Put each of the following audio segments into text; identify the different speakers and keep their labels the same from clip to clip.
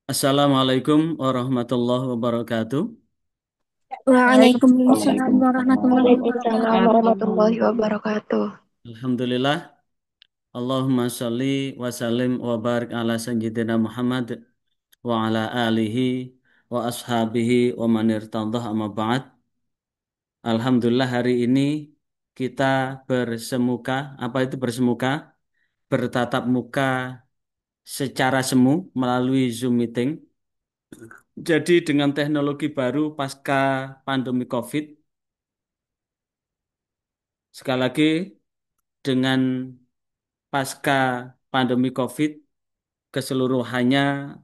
Speaker 1: Assalamualaikum warahmatullahi wabarakatuh.
Speaker 2: Waalaikumsalam warahmatullahi
Speaker 3: Waalaikumsalam
Speaker 2: wabarakatuh.
Speaker 3: warahmatullahi wabarakatuh.
Speaker 1: Alhamdulillah. Allahumma sholli wa sallim wa barik ala sayyidina Muhammad wa ala alihi wa ashabihi wa man irtadah amma ba'd. Alhamdulillah hari ini kita bersemuka, apa itu bersemuka? Bertatap muka secara semu melalui Zoom meeting. Jadi dengan teknologi baru pasca pandemi COVID, sekali lagi dengan pasca pandemi COVID keseluruhannya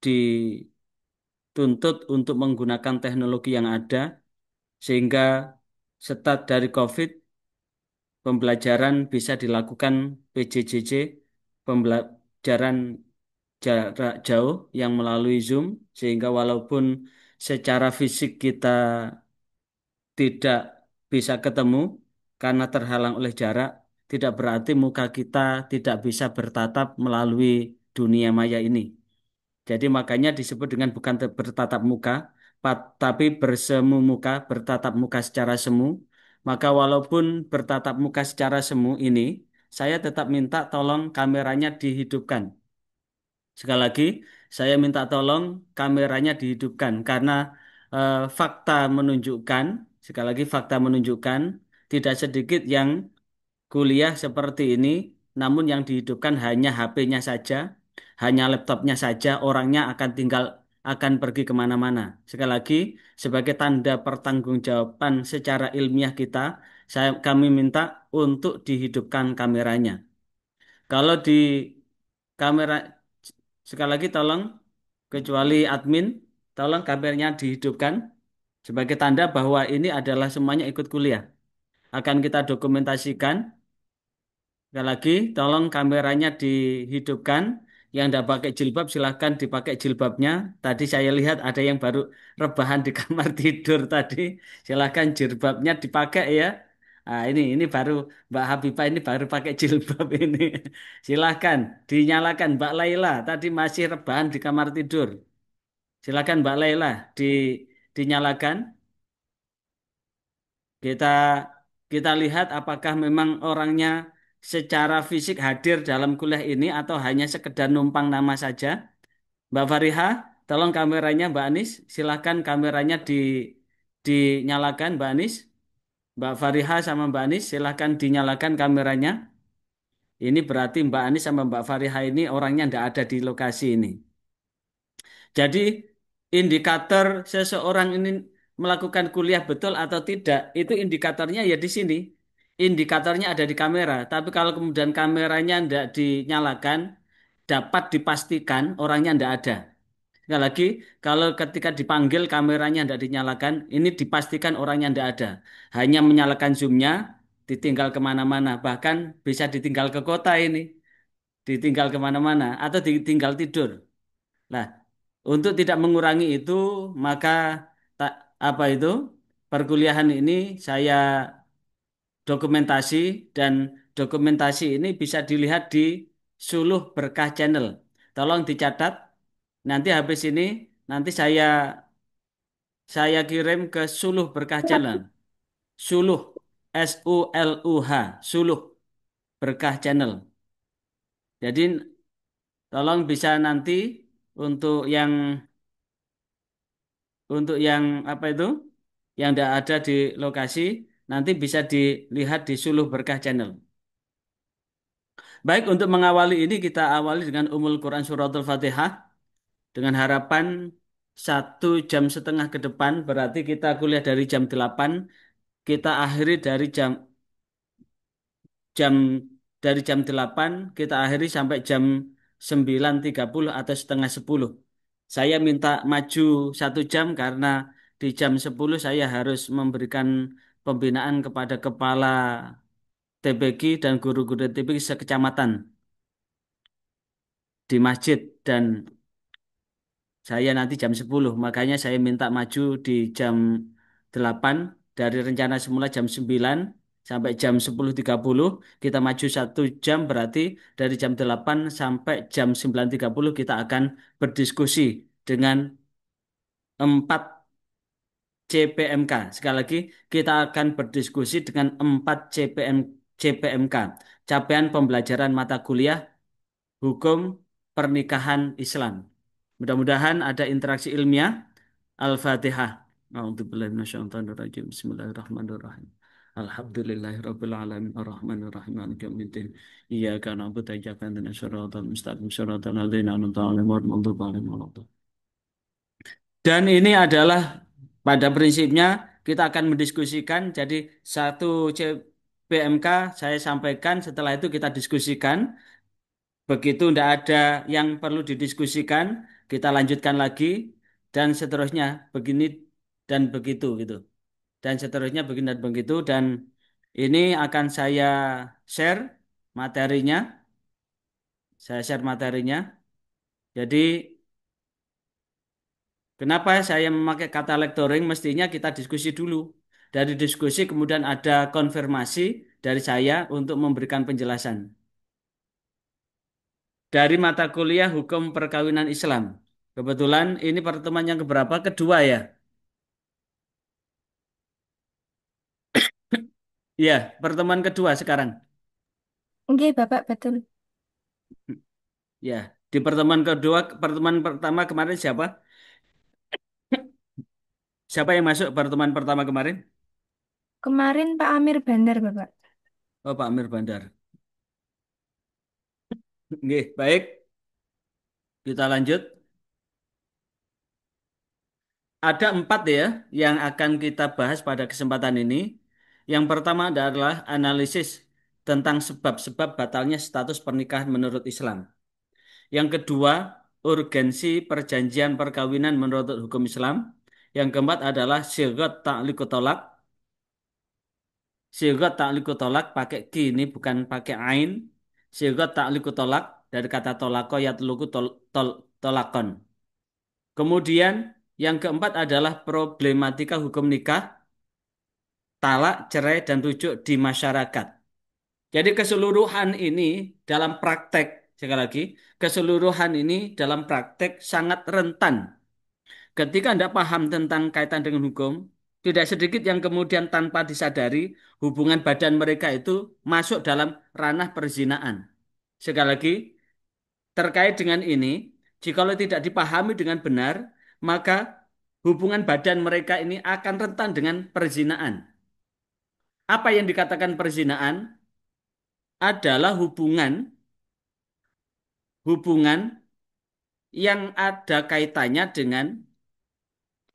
Speaker 1: dituntut untuk menggunakan teknologi yang ada sehingga start dari COVID pembelajaran bisa dilakukan PJJJ, pembelajaran jarak jauh yang melalui Zoom, sehingga walaupun secara fisik kita tidak bisa ketemu karena terhalang oleh jarak, tidak berarti muka kita tidak bisa bertatap melalui dunia maya ini. Jadi makanya disebut dengan bukan bertatap muka, tapi bersemu muka, bertatap muka secara semu. Maka walaupun bertatap muka secara semu ini, saya tetap minta tolong kameranya dihidupkan. Sekali lagi, saya minta tolong kameranya dihidupkan karena fakta menunjukkan, sekali lagi fakta menunjukkan tidak sedikit yang kuliah seperti ini, namun yang dihidupkan hanya HP-nya saja, hanya laptopnya saja, orangnya akan pergi kemana-mana. Sekali lagi, sebagai tanda pertanggungjawaban secara ilmiah kita, kami minta untuk dihidupkan kameranya. Kalau di kamera, sekali lagi tolong, kecuali admin, tolong kameranya dihidupkan sebagai tanda bahwa ini adalah semuanya ikut kuliah. Akan kita dokumentasikan. Sekali lagi, tolong kameranya dihidupkan. Yang tidak pakai jilbab, silahkan dipakai jilbabnya. Tadi saya lihat ada yang baru rebahan di kamar tidur tadi. Silahkan jilbabnya dipakai ya. Nah, ini baru Mbak Habibah ini baru pakai jilbab ini. Silahkan dinyalakan Mbak Laila. Tadi masih rebahan di kamar tidur. Silahkan Mbak Laila dinyalakan. Kita kita lihat apakah memang orangnya secara fisik hadir dalam kuliah ini atau hanya sekedar numpang nama saja. Mbak Fariha, tolong kameranya Mbak Anis, silahkan kameranya dinyalakan Mbak Anis. Mbak Fariha sama Mbak Anis, silahkan dinyalakan kameranya. Ini berarti Mbak Anis sama Mbak Fariha ini orangnya tidak ada di lokasi ini. Jadi indikator seseorang ini melakukan kuliah betul atau tidak, itu indikatornya ya di sini. Indikatornya ada di kamera. Tapi kalau kemudian kameranya tidak dinyalakan, dapat dipastikan orangnya tidak ada. Sekali lagi, kalau ketika dipanggil kameranya tidak dinyalakan, ini dipastikan orangnya tidak ada. Hanya menyalakan zoomnya, ditinggal kemana-mana. Bahkan bisa ditinggal ke kota ini, ditinggal kemana-mana, atau ditinggal tidur. Nah, untuk tidak mengurangi itu, maka tak apa itu perkuliahan ini saya dokumentasi dan dokumentasi ini bisa dilihat di Suluh Berkah Channel. Tolong dicatat. Nanti habis ini nanti saya kirim ke Suluh Berkah Channel. Suluh SULUH Suluh Berkah Channel. Jadi tolong bisa nanti untuk yang yang apa itu yang tidak ada di lokasi nanti bisa dilihat di Suluh Berkah Channel. Baik, untuk mengawali ini kita awali dengan Ummul Quran Suratul Fatihah dengan harapan 1,5 jam ke depan berarti kita kuliah dari jam 8, kita akhiri jam jam 8 kita akhiri sampai jam 9.30 atau setengah 10. Saya minta maju 1 jam karena di jam 10 saya harus memberikan pembinaan kepada kepala TPQ dan guru-guru TPQ sekecamatan di masjid dan saya nanti jam 10. Makanya saya minta maju di jam 8 dari rencana semula jam 9 sampai jam 10.30 kita maju 1 jam berarti dari jam 8 sampai jam 9.30 kita akan berdiskusi dengan 4 CPMK. Sekali lagi, kita akan berdiskusi dengan 4 CPMK. Capaian pembelajaran mata kuliah Hukum Pernikahan Islam. Mudah-mudahan ada interaksi ilmiah. Al-Fatihah. A'udzubillahi minasyaitonirrajim. Bismillahirrahmanirrahim. Alhamdulillahirabbil alamin arrahmanirrahim maliki yaumiddin. Iyyaka na'budu wa iyyaka nasta'in shiratal mustaqim shiratal ladzina an'amta 'alaihim ghairil maghdubi 'alaihim waladdallin. Dan ini adalah pada prinsipnya kita akan mendiskusikan. Jadi satu CPMK saya sampaikan, setelah itu kita diskusikan. Begitu tidak ada yang perlu didiskusikan, kita lanjutkan lagi dan seterusnya begini dan begitu gitu. Dan seterusnya begini dan begitu dan ini akan saya share materinya. Saya share materinya. Jadi kenapa saya memakai kata lecturing? Mestinya kita diskusi dulu. Dari diskusi kemudian ada konfirmasi dari saya untuk memberikan penjelasan. Dari mata kuliah Hukum Perkawinan Islam. Kebetulan ini pertemuan yang keberapa? Kedua ya. Iya, pertemuan kedua sekarang.
Speaker 2: Oke, Bapak, betul.
Speaker 1: Ya, di pertemuan kedua, pertemuan pertama kemarin siapa? Siapa yang masuk pertemuan pertama kemarin?
Speaker 2: Kemarin Pak Amir Bandar, Bapak.
Speaker 1: Oh, Pak Amir Bandar. Oke, baik. Kita lanjut. Ada 4 ya yang akan kita bahas pada kesempatan ini. Yang pertama adalah analisis tentang sebab-sebab batalnya status pernikahan menurut Islam. Yang kedua, urgensi perjanjian perkawinan menurut hukum Islam. Yang keempat adalah syigat ta'liqut tolak. Syigat ta'liqut tolak pakai ki ini bukan pakai ain. Syigat ta'liqut tolak dari kata tolako yatluku tolakon. Kemudian yang keempat adalah problematika hukum nikah, talak, cerai, dan rujuk di masyarakat. Jadi keseluruhan ini dalam praktek, sekali lagi, keseluruhan ini dalam praktek sangat rentan. Ketika Anda paham tentang kaitan dengan hukum, tidak sedikit yang kemudian tanpa disadari hubungan badan mereka itu masuk dalam ranah perzinaan. Sekali lagi, terkait dengan ini, jikalau tidak dipahami dengan benar, maka hubungan badan mereka ini akan rentan dengan perzinaan. Apa yang dikatakan perzinaan adalah hubungan yang ada kaitannya dengan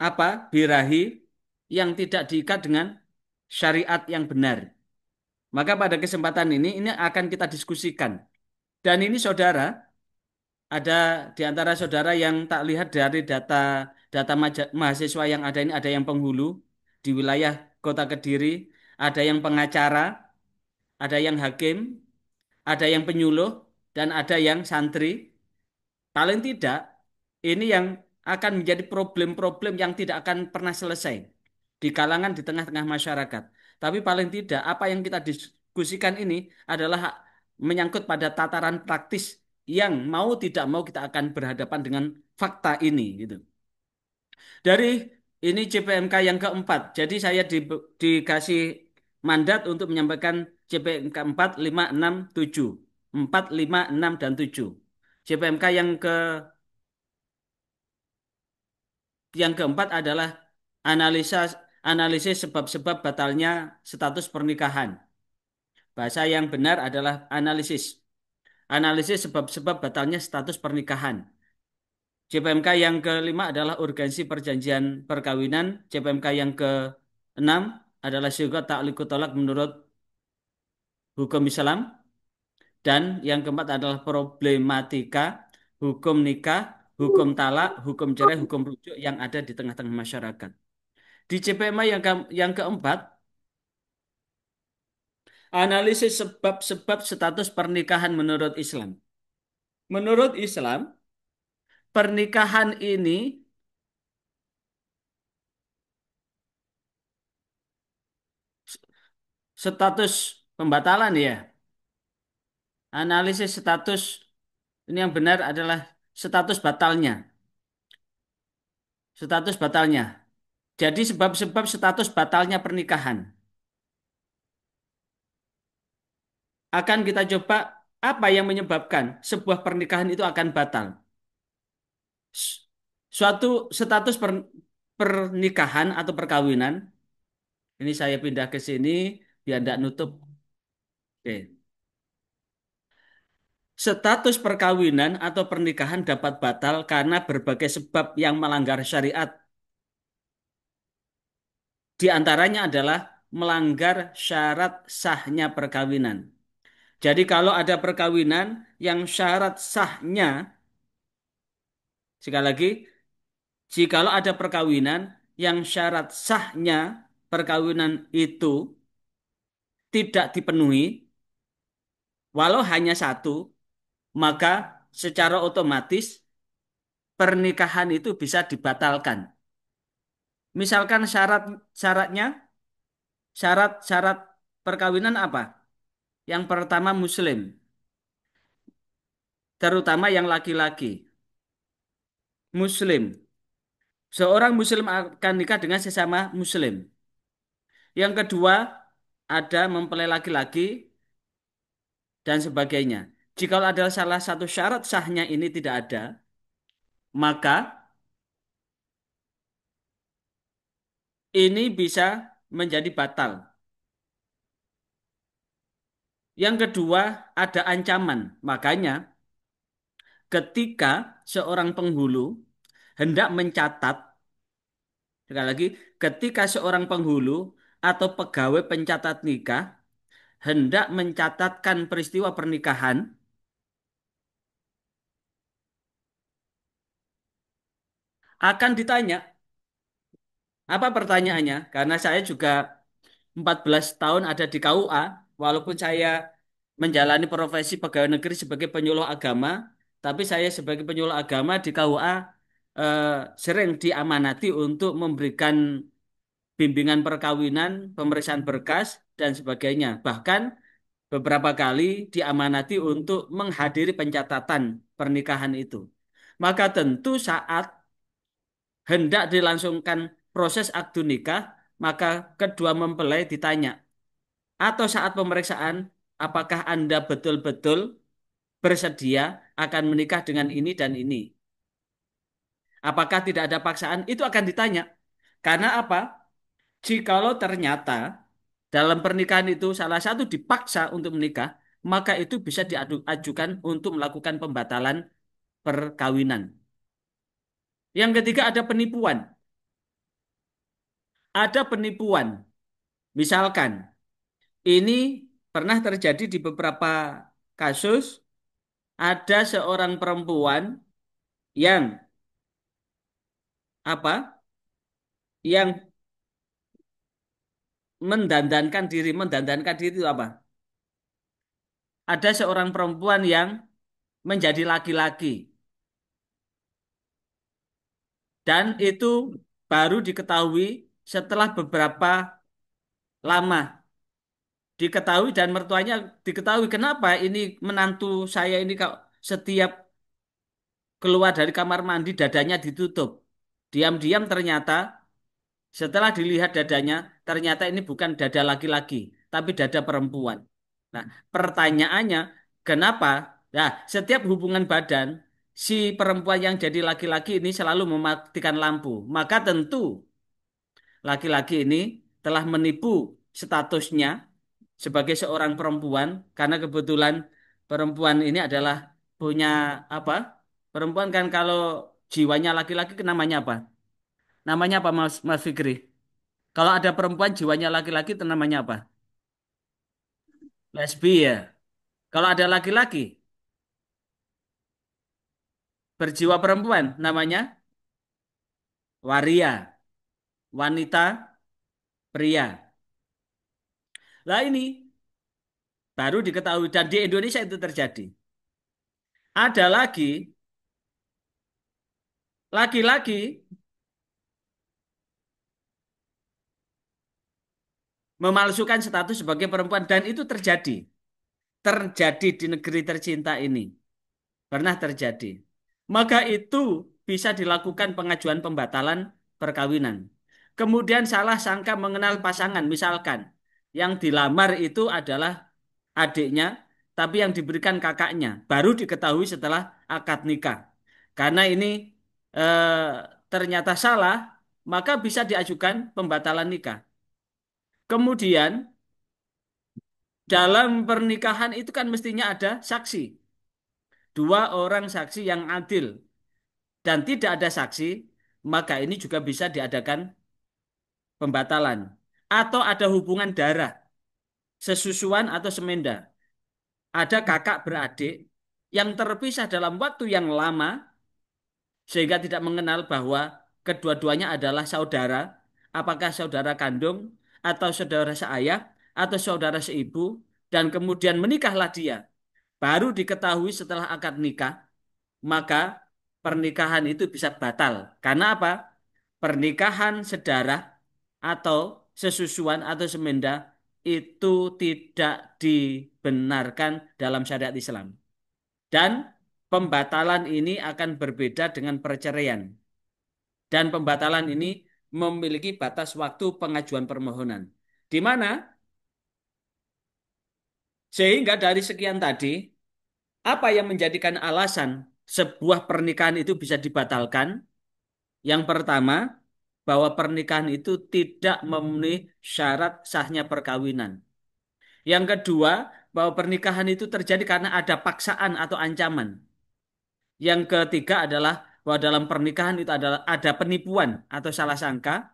Speaker 1: apa? Birahi yang tidak diikat dengan syariat yang benar. Maka pada kesempatan ini akan kita diskusikan. Dan ini saudara, ada di antara saudara yang tak lihat dari data data mahasiswa yang ada ini ada yang penghulu di wilayah Kota Kediri, ada yang pengacara, ada yang hakim, ada yang penyuluh, dan ada yang santri. Paling tidak, ini yang akan menjadi problem-problem yang tidak akan pernah selesai di kalangan di tengah-tengah masyarakat. Tapi paling tidak, apa yang kita diskusikan ini adalah menyangkut pada tataran praktis yang mau tidak mau kita akan berhadapan dengan fakta ini, gitu. Dari ini CPMK yang keempat, jadi saya dikasih mandat untuk menyampaikan CPMK 4, 5, 6, 7. 4, 5, 6, dan 7. CPMK yang keempat adalah analisa analisis sebab-sebab batalnya status pernikahan. Bahasa yang benar adalah analisis. Analisis sebab-sebab batalnya status pernikahan. CPMK yang kelima adalah urgensi perjanjian perkawinan. CPMK yang keenam adalah syukur ta'liqut tolak menurut hukum Islam. Dan yang keempat adalah problematika hukum nikah, hukum talak, hukum cerai, hukum rujuk yang ada di tengah-tengah masyarakat. Di CPMA yang keempat, analisis sebab-sebab status pernikahan menurut Islam. Menurut Islam, pernikahan ini status pembatalan ya. Analisis status ini yang benar adalah status batalnya. Status batalnya. Jadi sebab-sebab status batalnya pernikahan. Akan kita coba apa yang menyebabkan sebuah pernikahan itu akan batal. S- Suatu status pernikahan atau perkawinan. Ini saya pindah ke sini biar tidak nutup. Oke. Status perkawinan atau pernikahan dapat batal karena berbagai sebab yang melanggar syariat. Di antaranya adalah melanggar syarat sahnya perkawinan. Jadi kalau ada perkawinan yang syarat sahnya, sekali lagi, jikalau ada perkawinan yang syarat sahnya perkawinan itu tidak dipenuhi, walau hanya satu, maka secara otomatis pernikahan itu bisa dibatalkan. Misalkan syaratnya, syarat-syarat perkawinan apa? Yang pertama Muslim, terutama yang laki-laki. Muslim. Seorang Muslim akan nikah dengan sesama Muslim. Yang kedua, ada mempelai laki-laki dan sebagainya. Jika ada salah satu syarat sahnya ini tidak ada, maka ini bisa menjadi batal. Yang kedua, ada ancaman. Makanya, ketika seorang penghulu hendak mencatat, sekali lagi, ketika seorang penghulu atau pegawai pencatat nikah hendak mencatatkan peristiwa pernikahan, akan ditanya, apa pertanyaannya? Karena saya juga 14 tahun ada di KUA, walaupun saya menjalani profesi pegawai negeri sebagai penyuluh agama, tapi saya sebagai penyuluh agama di KUA eh, sering diamanati untuk memberikan bimbingan perkawinan, pemeriksaan berkas, dan sebagainya. Bahkan beberapa kali diamanati untuk menghadiri pencatatan pernikahan itu. Maka tentu saat hendak dilangsungkan proses akad nikah, maka kedua mempelai ditanya, atau saat pemeriksaan, apakah Anda betul-betul bersedia akan menikah dengan ini dan ini? Apakah tidak ada paksaan? Itu akan ditanya. Karena apa? Jikalau ternyata dalam pernikahan itu salah satu dipaksa untuk menikah, maka itu bisa diajukan untuk melakukan pembatalan perkawinan. Yang ketiga ada penipuan. Ada penipuan. Misalkan ini pernah terjadi di beberapa kasus, ada seorang perempuan yang apa? Yang mendandankan diri itu apa? Ada seorang perempuan yang menjadi laki-laki dan itu baru diketahui setelah beberapa lama diketahui dan mertuanya diketahui kenapa ini menantu saya ini kok setiap keluar dari kamar mandi dadanya ditutup. Diam-diam ternyata setelah dilihat dadanya, ternyata ini bukan dada laki-laki, tapi dada perempuan. Nah, pertanyaannya, kenapa? Nah, setiap hubungan badan, si perempuan yang jadi laki-laki ini selalu mematikan lampu. Maka tentu laki-laki ini telah menipu statusnya sebagai seorang perempuan, karena kebetulan perempuan ini adalah punya apa? Perempuan kan kalau jiwanya laki-laki namanya apa? Namanya apa Mas, Mas Fikri? Kalau ada perempuan jiwanya laki-laki itu namanya apa? Lesbi ya. Kalau ada laki-laki berjiwa perempuan namanya waria, wanita pria. Lah ini baru diketahui dan di Indonesia itu terjadi. Ada lagi laki-laki memalsukan status sebagai perempuan dan itu terjadi. Terjadi di negeri tercinta ini. Pernah terjadi. Maka itu bisa dilakukan pengajuan pembatalan perkawinan. Kemudian salah sangka mengenal pasangan, misalkan yang dilamar itu adalah adiknya, tapi yang diberikan kakaknya, baru diketahui setelah akad nikah. Karena ini ternyata salah, maka bisa diajukan pembatalan nikah. Kemudian dalam pernikahan itu kan mestinya ada saksi, dua orang saksi yang adil dan tidak ada saksi, maka ini juga bisa diadakan pembatalan. Atau ada hubungan darah, sesusuan atau semenda. Ada kakak beradik yang terpisah dalam waktu yang lama sehingga tidak mengenal bahwa kedua-duanya adalah saudara, apakah saudara kandung atau saudara seayah atau saudara seibu, dan kemudian menikahlah dia. Baru diketahui setelah akad nikah, maka pernikahan itu bisa batal. Karena apa? Pernikahan sedarah atau sesusuan atau semenda itu tidak dibenarkan dalam syariat Islam. Dan pembatalan ini akan berbeda dengan perceraian. Dan pembatalan ini memiliki batas waktu pengajuan permohonan. Di mana sehingga dari sekian tadi, apa yang menjadikan alasan sebuah pernikahan itu bisa dibatalkan? Yang pertama, bahwa pernikahan itu tidak memenuhi syarat sahnya perkawinan. Yang kedua, bahwa pernikahan itu terjadi karena ada paksaan atau ancaman. Yang ketiga adalah bahwa dalam pernikahan itu adalah ada penipuan atau salah sangka.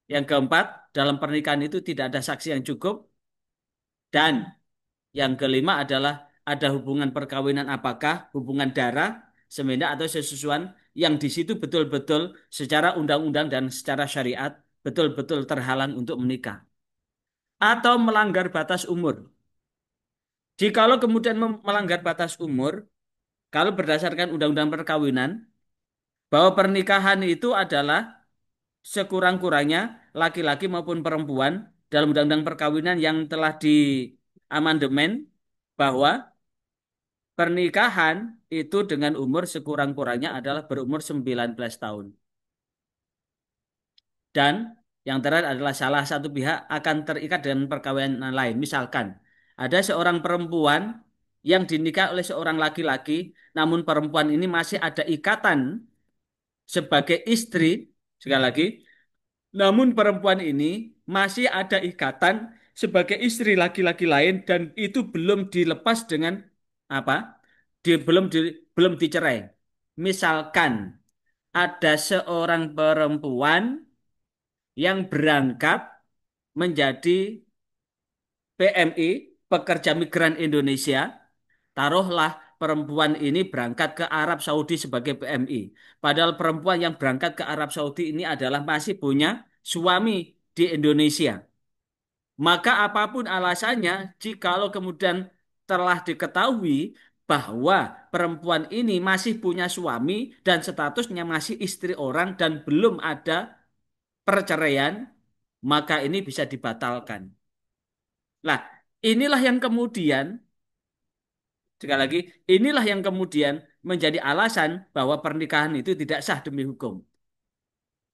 Speaker 1: Yang keempat, dalam pernikahan itu tidak ada saksi yang cukup. Dan yang kelima adalah ada hubungan perkawinan apakah hubungan darah, semenda atau sesusuan yang di situ betul-betul secara undang-undang dan secara syariat betul-betul terhalang untuk menikah. Atau melanggar batas umur. Jikalau kemudian melanggar batas umur, kalau berdasarkan undang-undang perkawinan, bahwa pernikahan itu adalah sekurang-kurangnya laki-laki maupun perempuan dalam undang-undang perkawinan yang telah diamandemen bahwa pernikahan itu dengan umur sekurang-kurangnya adalah berumur 19 tahun. Dan yang terakhir adalah salah satu pihak akan terikat dengan perkawinan lain. Misalkan ada seorang perempuan yang dinikah oleh seorang laki-laki, namun perempuan ini masih ada ikatan sebagai istri, sekali lagi, namun perempuan ini masih ada ikatan sebagai istri laki-laki lain dan itu belum dilepas dengan apa? Belum dicerai. Misalkan ada seorang perempuan yang berangkat menjadi PMI, pekerja migran Indonesia. Taruhlah perempuan ini berangkat ke Arab Saudi sebagai PMI. Padahal perempuan yang berangkat ke Arab Saudi ini adalah masih punya suami di Indonesia. Maka apapun alasannya, jikalau kemudian telah diketahui bahwa perempuan ini masih punya suami dan statusnya masih istri orang dan belum ada perceraian, maka ini bisa dibatalkan. Nah, inilah yang kemudian, sekali lagi, inilah yang kemudian menjadi alasan bahwa pernikahan itu tidak sah demi hukum.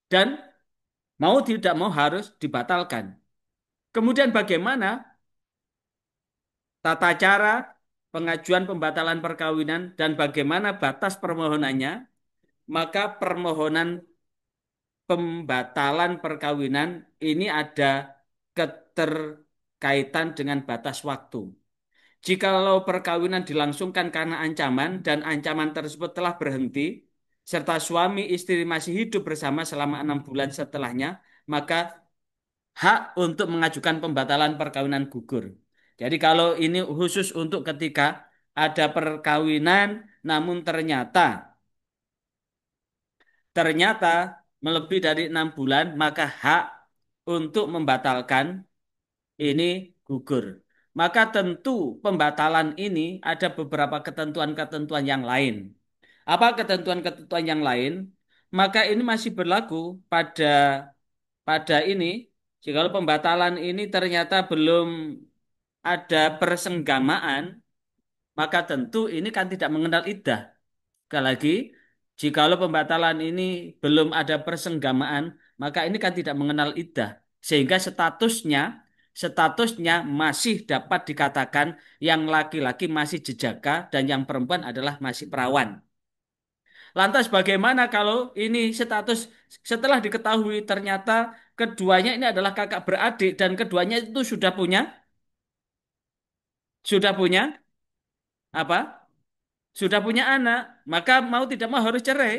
Speaker 1: Dan mau tidak mau harus dibatalkan. Kemudian bagaimana tata cara pengajuan pembatalan perkawinan dan bagaimana batas permohonannya, maka permohonan pembatalan perkawinan ini ada keterkaitan dengan batas waktu. Jikalau perkawinan dilangsungkan karena ancaman dan ancaman tersebut telah berhenti, serta suami istri masih hidup bersama selama 6 bulan setelahnya, maka hak untuk mengajukan pembatalan perkawinan gugur. Jadi kalau ini khusus untuk ketika ada perkawinan, namun ternyata melebihi dari 6 bulan, maka hak untuk membatalkan ini gugur. Maka tentu pembatalan ini ada beberapa ketentuan-ketentuan yang lain. Apa ketentuan-ketentuan yang lain? Maka ini masih berlaku pada pada ini. Jika pembatalan ini ternyata belum ada persenggamaan, maka tentu ini kan tidak mengenal iddah. Sekali lagi, Jikalau pembatalan ini belum ada persenggamaan, maka ini kan tidak mengenal iddah. Sehingga statusnya masih dapat dikatakan yang laki-laki masih jejaka dan yang perempuan adalah masih perawan. Lantas bagaimana kalau ini status setelah diketahui ternyata keduanya ini adalah kakak beradik dan keduanya itu sudah punya apa? Sudah punya anak, maka mau tidak mau harus cerai.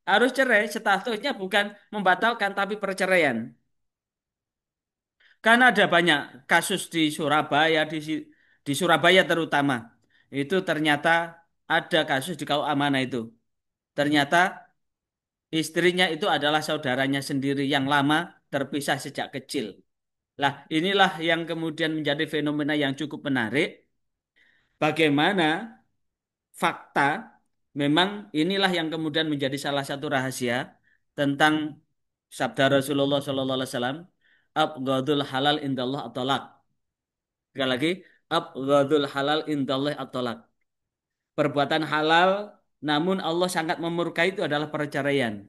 Speaker 1: Harus cerai, statusnya bukan membatalkan tapi perceraian. Karena ada banyak kasus di Surabaya, di Surabaya terutama. Itu ternyata ada kasus di KUA Amanah itu. Ternyata istrinya itu adalah saudaranya sendiri yang lama terpisah sejak kecil. Lah, inilah yang kemudian menjadi fenomena yang cukup menarik. Bagaimana fakta memang inilah yang kemudian menjadi salah satu rahasia tentang sabda Rasulullah Sallallahu Alaihi Wasallam, abghadul halal indallah at-talaq. Sekali lagi, abghadul halal indallah at-talaq. Perbuatan halal namun Allah sangat memurkai itu adalah perceraian.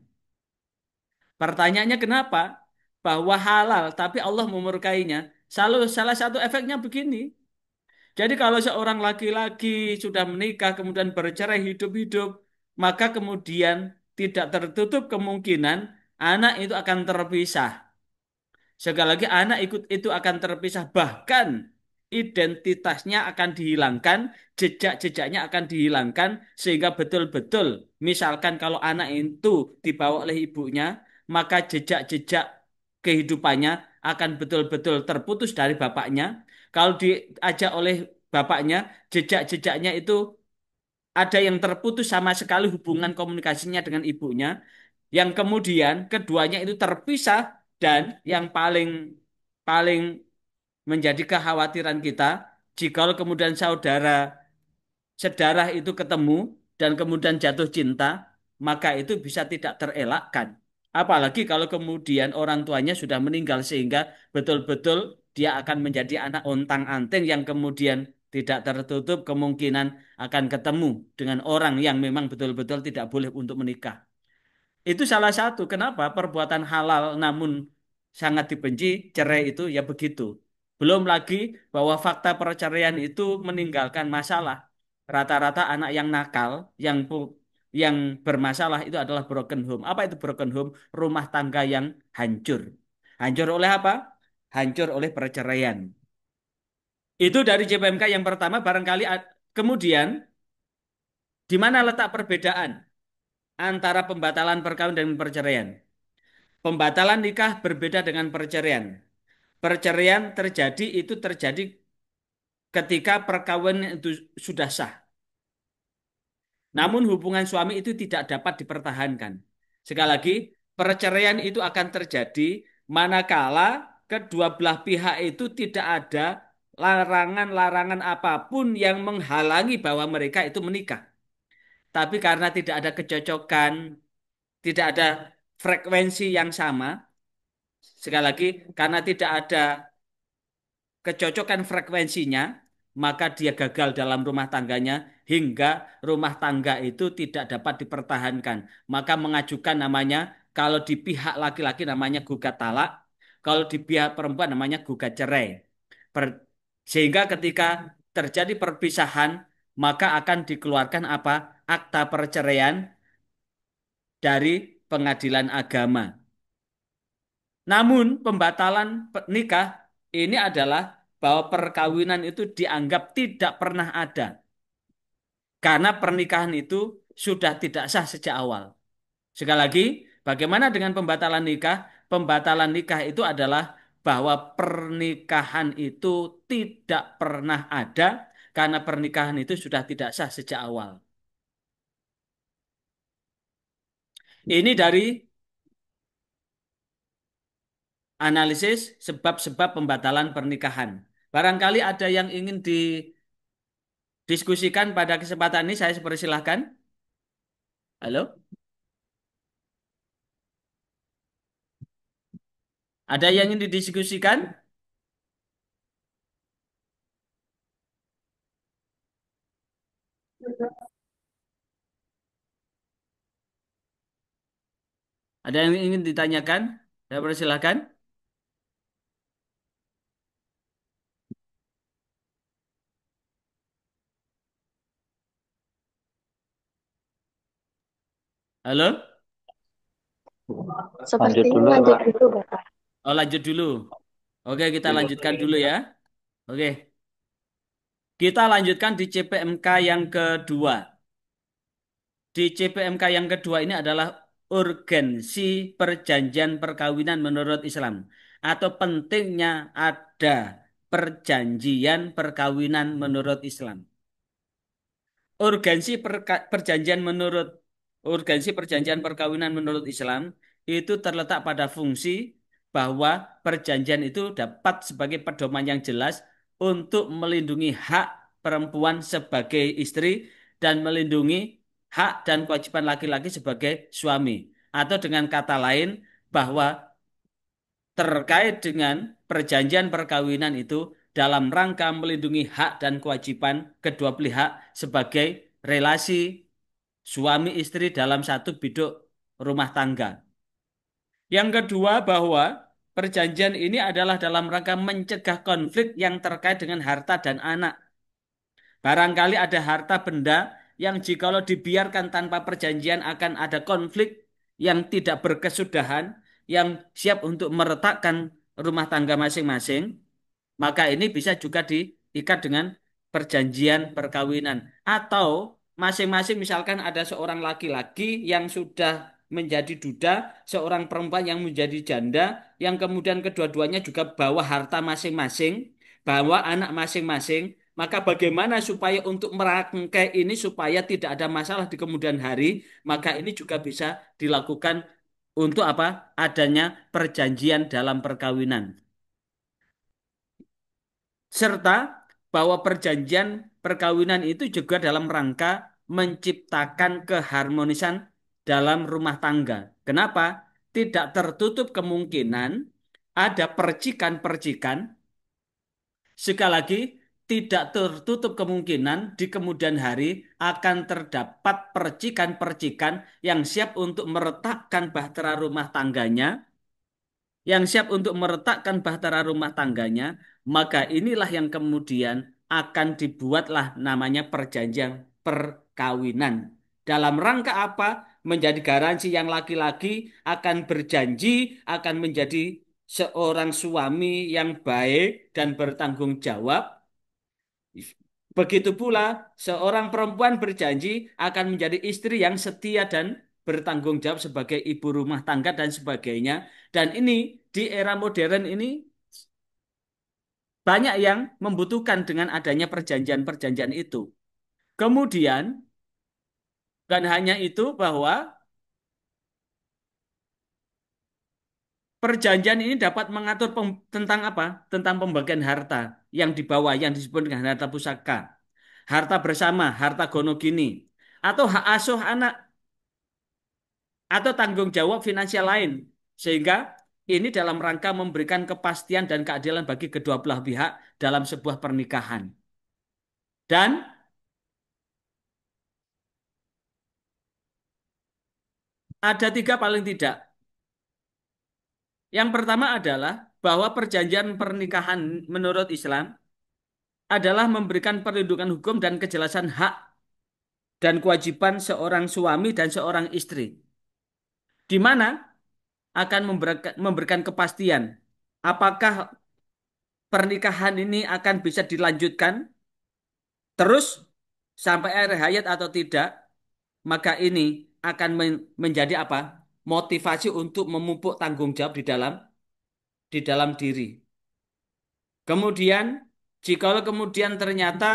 Speaker 1: Pertanyaannya kenapa? Bahwa halal tapi Allah memurkainya. Salah satu efeknya begini. Jadi kalau seorang laki-laki sudah menikah kemudian bercerai hidup-hidup, maka kemudian tidak tertutup kemungkinan anak itu akan terpisah. Sekali lagi anak ikut itu akan terpisah, bahkan identitasnya akan dihilangkan, jejak-jejaknya akan dihilangkan sehingga betul-betul misalkan kalau anak itu dibawa oleh ibunya, maka jejak-jejak kehidupannya akan betul-betul terputus dari bapaknya. Kalau diajak oleh bapaknya, jejak-jejaknya itu ada yang terputus sama sekali hubungan komunikasinya dengan ibunya, yang kemudian keduanya itu terpisah dan yang paling paling menjadi kekhawatiran kita, jikalau kemudian saudara sedarah itu ketemu dan kemudian jatuh cinta, maka itu bisa tidak terelakkan. Apalagi kalau kemudian orang tuanya sudah meninggal sehingga betul-betul dia akan menjadi anak ontang-anting yang kemudian tidak tertutup kemungkinan akan ketemu dengan orang yang memang betul-betul tidak boleh untuk menikah. Itu salah satu kenapa perbuatan halal namun sangat dibenci, cerai itu ya begitu. Belum lagi bahwa fakta perceraian itu meninggalkan masalah. Rata-rata anak yang nakal, yang bermasalah itu adalah broken home. Apa itu broken home? Rumah tangga yang hancur. Hancur oleh apa? Hancur oleh perceraian. Itu dari JPMK yang pertama barangkali kemudian di mana letak perbedaan antara pembatalan perkawinan dan perceraian? Pembatalan nikah berbeda dengan perceraian. Perceraian terjadi ketika perkawinan itu sudah sah. Namun hubungan suami itu tidak dapat dipertahankan. Sekali lagi, perceraian itu akan terjadi manakala kedua belah pihak itu tidak ada larangan-larangan apapun yang menghalangi bahwa mereka itu menikah. Tapi karena tidak ada kecocokan, tidak ada frekuensi yang sama, sekali lagi, karena tidak ada kecocokan frekuensinya, maka dia gagal dalam rumah tangganya hingga rumah tangga itu tidak dapat dipertahankan. Maka mengajukan namanya, kalau di pihak laki-laki namanya gugat talak, kalau di pihak perempuan namanya gugat cerai. Sehingga ketika terjadi perpisahan, maka akan dikeluarkan apa? Akta perceraian dari pengadilan agama. Namun pembatalan nikah ini adalah bahwa perkawinan itu dianggap tidak pernah ada karena pernikahan itu sudah tidak sah sejak awal. Sekali lagi, bagaimana dengan pembatalan nikah? Pembatalan nikah itu adalah bahwa pernikahan itu tidak pernah ada karena pernikahan itu sudah tidak sah sejak awal. Ini dari analisis sebab-sebab pembatalan pernikahan. Barangkali ada yang ingin didiskusikan pada kesempatan ini, saya persilahkan. Halo, ada yang ingin didiskusikan? Ada yang ingin ditanyakan? Saya persilahkan. Halo?
Speaker 3: Lanjut Sepertinya dulu, lanjut Pak. Dulu, Bapak.
Speaker 1: Oh, lanjut dulu. Oke, kita
Speaker 3: Oke.
Speaker 1: lanjutkan dulu ya. Oke, kita lanjutkan di CPMK yang kedua. Di CPMK yang kedua ini adalah urgensi perjanjian perkawinan menurut Islam atau pentingnya ada perjanjian perkawinan menurut Islam. Perjanjian urgensi perjanjian perkawinan menurut Islam itu terletak pada fungsi bahwa perjanjian itu dapat sebagai pedoman yang jelas untuk melindungi hak perempuan sebagai istri dan melindungi hak dan kewajiban laki-laki sebagai suami. Atau dengan kata lain bahwa terkait dengan perjanjian perkawinan itu dalam rangka melindungi hak dan kewajiban kedua pihak sebagai relasi suami istri dalam satu biduk rumah tangga. Yang kedua bahwa perjanjian ini adalah dalam rangka mencegah konflik yang terkait dengan harta dan anak. Barangkali ada harta benda yang jikalau dibiarkan tanpa perjanjian akan ada konflik yang tidak berkesudahan, yang siap untuk meretakkan rumah tangga masing-masing, maka ini bisa juga diikat dengan perjanjian perkawinan. Atau masing-masing misalkan ada seorang laki-laki yang sudah menjadi duda, seorang perempuan yang menjadi janda, yang kemudian kedua-duanya juga bawa harta masing-masing, bawa anak masing-masing, maka bagaimana supaya untuk merangkai ini supaya tidak ada masalah di kemudian hari, maka ini juga bisa dilakukan untuk apa? Adanya perjanjian dalam perkawinan. Serta bahwa perjanjian perkawinan itu juga dalam rangka menciptakan keharmonisan dalam rumah tangga. Kenapa? Tidak tertutup kemungkinan ada percikan-percikan. Sekali lagi, tidak tertutup kemungkinan di kemudian hari akan terdapat percikan-percikan yang siap untuk meretakkan bahtera rumah tangganya, yang siap untuk meretakkan bahtera rumah tangganya, maka inilah yang kemudian akan dibuatlah namanya perjanjian perkawinan. Dalam rangka apa? Menjadi garansi yang laki-laki akan berjanji akan menjadi seorang suami yang baik dan bertanggung jawab. Begitu pula seorang perempuan berjanji akan menjadi istri yang setia dan bertanggung jawab sebagai ibu rumah tangga dan sebagainya. Dan ini di era modern ini banyak yang membutuhkan dengan adanya perjanjian-perjanjian itu. Kemudian, bukan hanya itu bahwa perjanjian ini dapat mengatur tentang apa? Tentang pembagian harta yang dibawa, yang disebut dengan harta pusaka, harta bersama, harta gonogini, atau hak asuh anak, atau tanggung jawab finansial lain. Sehingga ini dalam rangka memberikan kepastian dan keadilan bagi kedua belah pihak dalam sebuah pernikahan. Dan ada tiga paling tidak. Yang pertama adalah bahwa perjanjian pernikahan menurut Islam adalah memberikan perlindungan hukum dan kejelasan hak dan kewajiban seorang suami dan seorang istri, di mana akan memberikan kepastian apakah pernikahan ini akan bisa dilanjutkan terus sampai akhir hayat atau tidak, maka ini akan menjadi apa? Motivasi untuk memupuk tanggung jawab di dalam diri. Kemudian, jikalau kemudian ternyata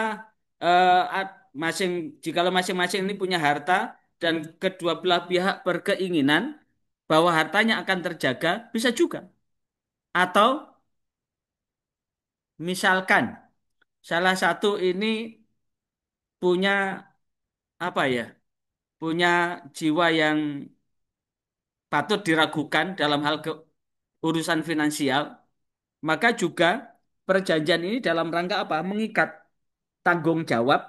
Speaker 1: eh, masing jikalau masing-masing ini punya harta dan kedua belah pihak berkeinginan bahwa hartanya akan terjaga, bisa juga. Atau misalkan salah satu ini punya apa ya? Punya jiwa yang patut diragukan dalam hal urusan finansial, maka juga perjanjian ini dalam rangka apa? Mengikat tanggung jawab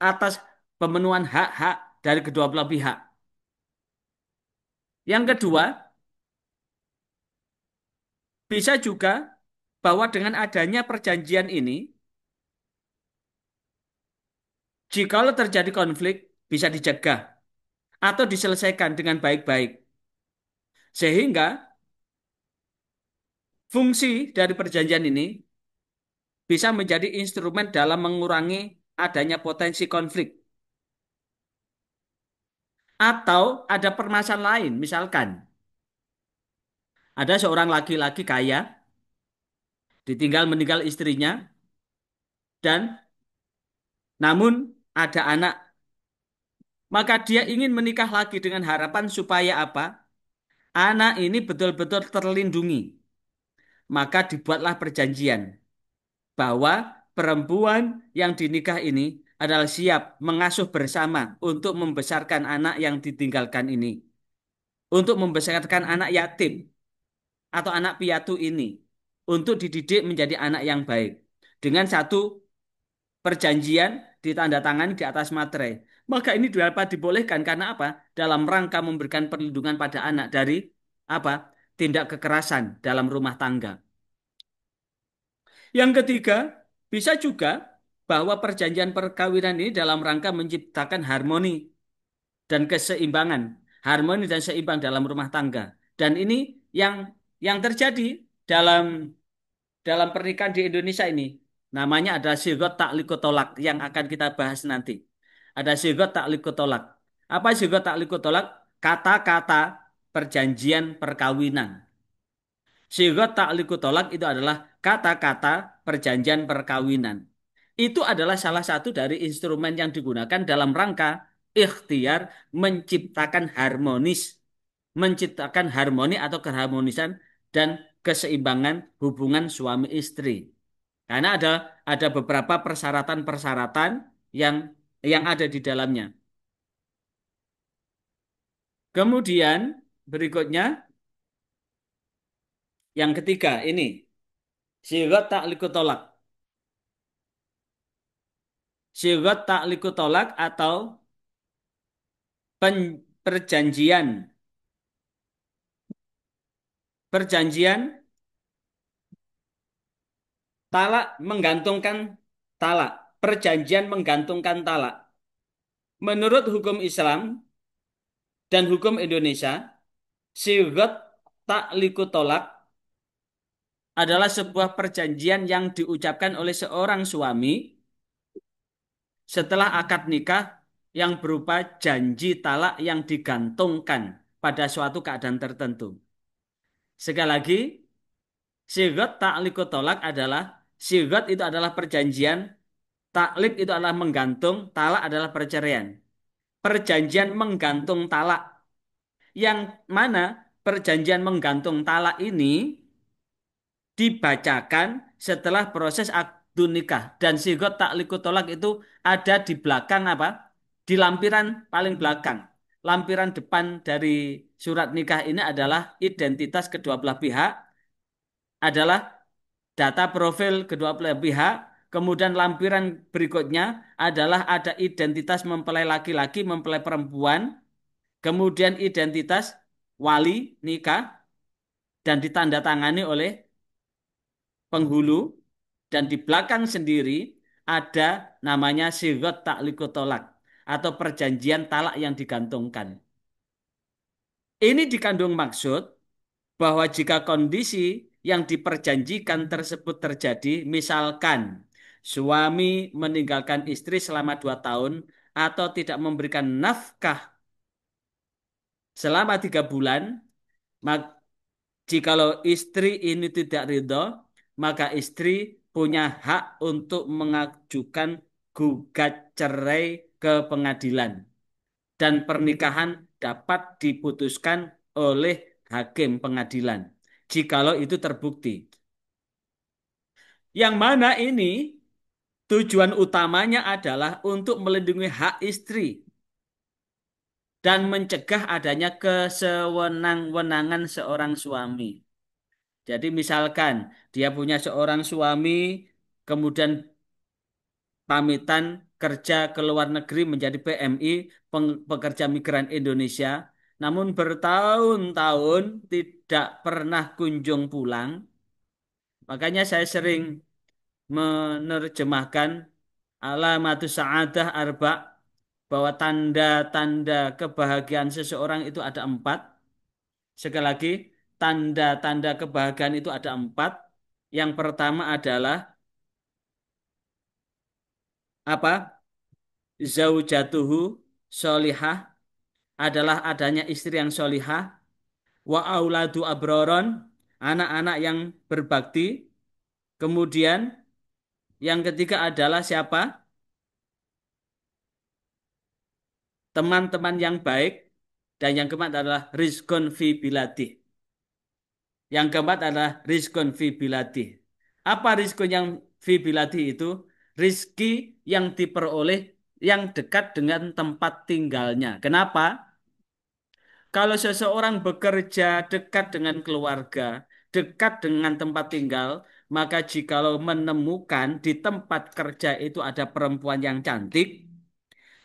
Speaker 1: atas pemenuhan hak-hak dari kedua belah pihak. Yang kedua, bisa juga bahwa dengan adanya perjanjian ini, jikalau terjadi konflik, bisa dicegah atau diselesaikan dengan baik-baik. Sehingga fungsi dari perjanjian ini bisa menjadi instrumen dalam mengurangi adanya potensi konflik. Atau ada permasalahan lain, misalkan ada seorang laki-laki kaya, ditinggal meninggal istrinya, dan namun ada anak, maka dia ingin menikah lagi dengan harapan supaya apa? Anak ini betul-betul terlindungi. Maka dibuatlah perjanjian bahwa perempuan yang dinikah ini adalah siap mengasuh bersama untuk membesarkan anak yang ditinggalkan ini, untuk membesarkan anak yatim atau anak piatu ini, untuk dididik menjadi anak yang baik dengan satu perjanjian ditandatangani di atas materai. Maka ini dapat dibolehkan karena apa? Dalam rangka memberikan perlindungan pada anak dari apa? Tindak kekerasan dalam rumah tangga. Yang ketiga, bisa juga bahwa perjanjian perkawinan ini dalam rangka menciptakan harmoni dan keseimbangan, harmoni dan seimbang dalam rumah tangga. Dan ini yang terjadi dalam dalam pernikahan di Indonesia ini. Namanya ada sigot taklikut tolak yang akan kita bahas nanti. Ada sigot taklikut tolak. Apa sigot taklikut tolak? Kata-kata perjanjian perkawinan. Sigot taklikut tolak itu adalah kata-kata perjanjian perkawinan. Itu adalah salah satu dari instrumen yang digunakan dalam rangka ikhtiar menciptakan harmoni atau keharmonisan dan keseimbangan hubungan suami istri. Karena ada beberapa persyaratan-persyaratan yang yang ada di dalamnya. Kemudian berikutnya yang ketiga ini sigot taklikut tolak. Sigot taklikut tolak atau perjanjian perjanjian talak menggantungkan talak, perjanjian menggantungkan talak. Menurut hukum Islam dan hukum Indonesia, sigot taklikut tolak adalah sebuah perjanjian yang diucapkan oleh seorang suami setelah akad nikah yang berupa janji talak yang digantungkan pada suatu keadaan tertentu. Sekali lagi, sigot taklikut tolak adalah sigot itu adalah perjanjian, taklib itu adalah menggantung, talak adalah perceraian. Perjanjian menggantung talak yang mana perjanjian menggantung talak ini dibacakan setelah proses akad nikah dan sigot taklikut tolak itu ada di belakang apa? Di lampiran paling belakang. Lampiran depan dari surat nikah ini adalah identitas kedua belah pihak, adalah data profil kedua belah pihak, kemudian lampiran berikutnya adalah ada identitas mempelai laki-laki, mempelai perempuan, kemudian identitas wali nikah dan ditandatangani oleh penghulu, dan di belakang sendiri ada namanya sigot taklikut tolak atau perjanjian talak yang digantungkan. Ini dikandung maksud bahwa jika kondisi yang diperjanjikan tersebut terjadi, misalkan suami meninggalkan istri selama 2 tahun atau tidak memberikan nafkah selama 3 bulan, maka jikalau istri ini tidak ridho, maka istri punya hak untuk mengajukan gugat cerai ke pengadilan dan pernikahan dapat diputuskan oleh hakim pengadilan jikalau itu terbukti. Yang mana ini tujuan utamanya adalah untuk melindungi hak istri dan mencegah adanya kesewenang-wenangan seorang suami. Jadi misalkan dia punya seorang suami, kemudian pamitan kerja ke luar negeri menjadi PMI, pekerja migran Indonesia, namun bertahun-tahun tidak pernah kunjung pulang. Makanya saya sering menerjemahkan alamatus sa'adah arba, bahwa tanda-tanda kebahagiaan seseorang itu ada empat. Sekali lagi, tanda-tanda kebahagiaan itu ada empat. Yang pertama adalah apa? Zaujatuhu solihah, adalah adanya istri yang solihah. Wa auladu abroron, anak-anak yang berbakti. Kemudian yang ketiga adalah siapa? Teman-teman yang baik. Dan yang keempat adalah rizkun fi biladih. Yang keempat adalah rizkun fi biladih. Apa rizkun yang fi biladih itu? Rizki yang diperoleh yang dekat dengan tempat tinggalnya. Kenapa? Kalau seseorang bekerja dekat dengan keluarga, dekat dengan tempat tinggal, maka jikalau menemukan di tempat kerja itu ada perempuan yang cantik,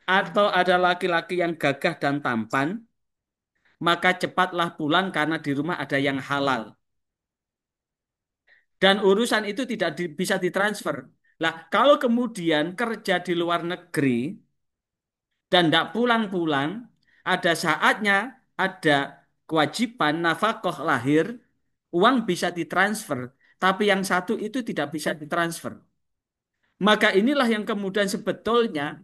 Speaker 1: atau ada laki-laki yang gagah dan tampan, maka cepatlah pulang karena di rumah ada yang halal. Dan urusan itu tidak bisa ditransfer. Lah, kalau kemudian kerja di luar negeri dan tidak pulang-pulang, ada saatnya ada kewajiban nafkah lahir, uang bisa ditransfer, tapi yang satu itu tidak bisa ditransfer. Maka inilah yang kemudian sebetulnya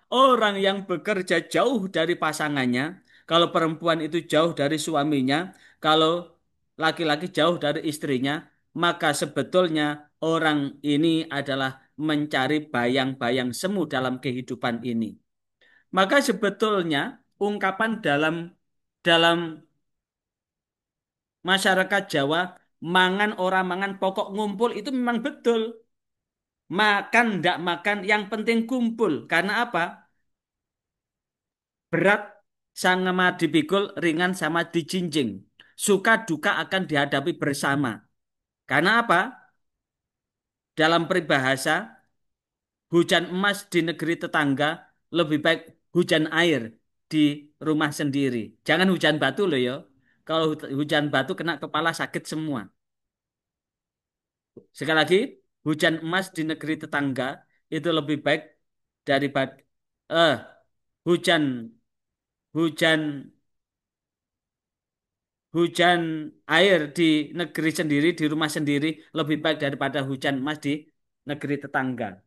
Speaker 1: orang yang bekerja jauh dari pasangannya, kalau perempuan itu jauh dari suaminya, kalau laki-laki jauh dari istrinya, maka sebetulnya orang ini adalah mencari bayang-bayang semu dalam kehidupan ini. Maka sebetulnya ungkapan dalam dalam masyarakat Jawa, mangan orang mangan pokok ngumpul itu memang betul. Makan ndak makan yang penting kumpul. Karena apa? Berat sama dipikul, ringan sama dijinjing. Suka duka akan dihadapi bersama. Karena apa? Dalam peribahasa, hujan emas di negeri tetangga lebih baik hujan air di rumah sendiri. Jangan hujan batu loh ya. Kalau hujan batu kena kepala sakit semua. Sekali lagi, hujan emas di negeri tetangga itu lebih baik daripada eh hujan hujan hujan air di negeri sendiri, di rumah sendiri lebih baik daripada hujan emas di negeri tetangga.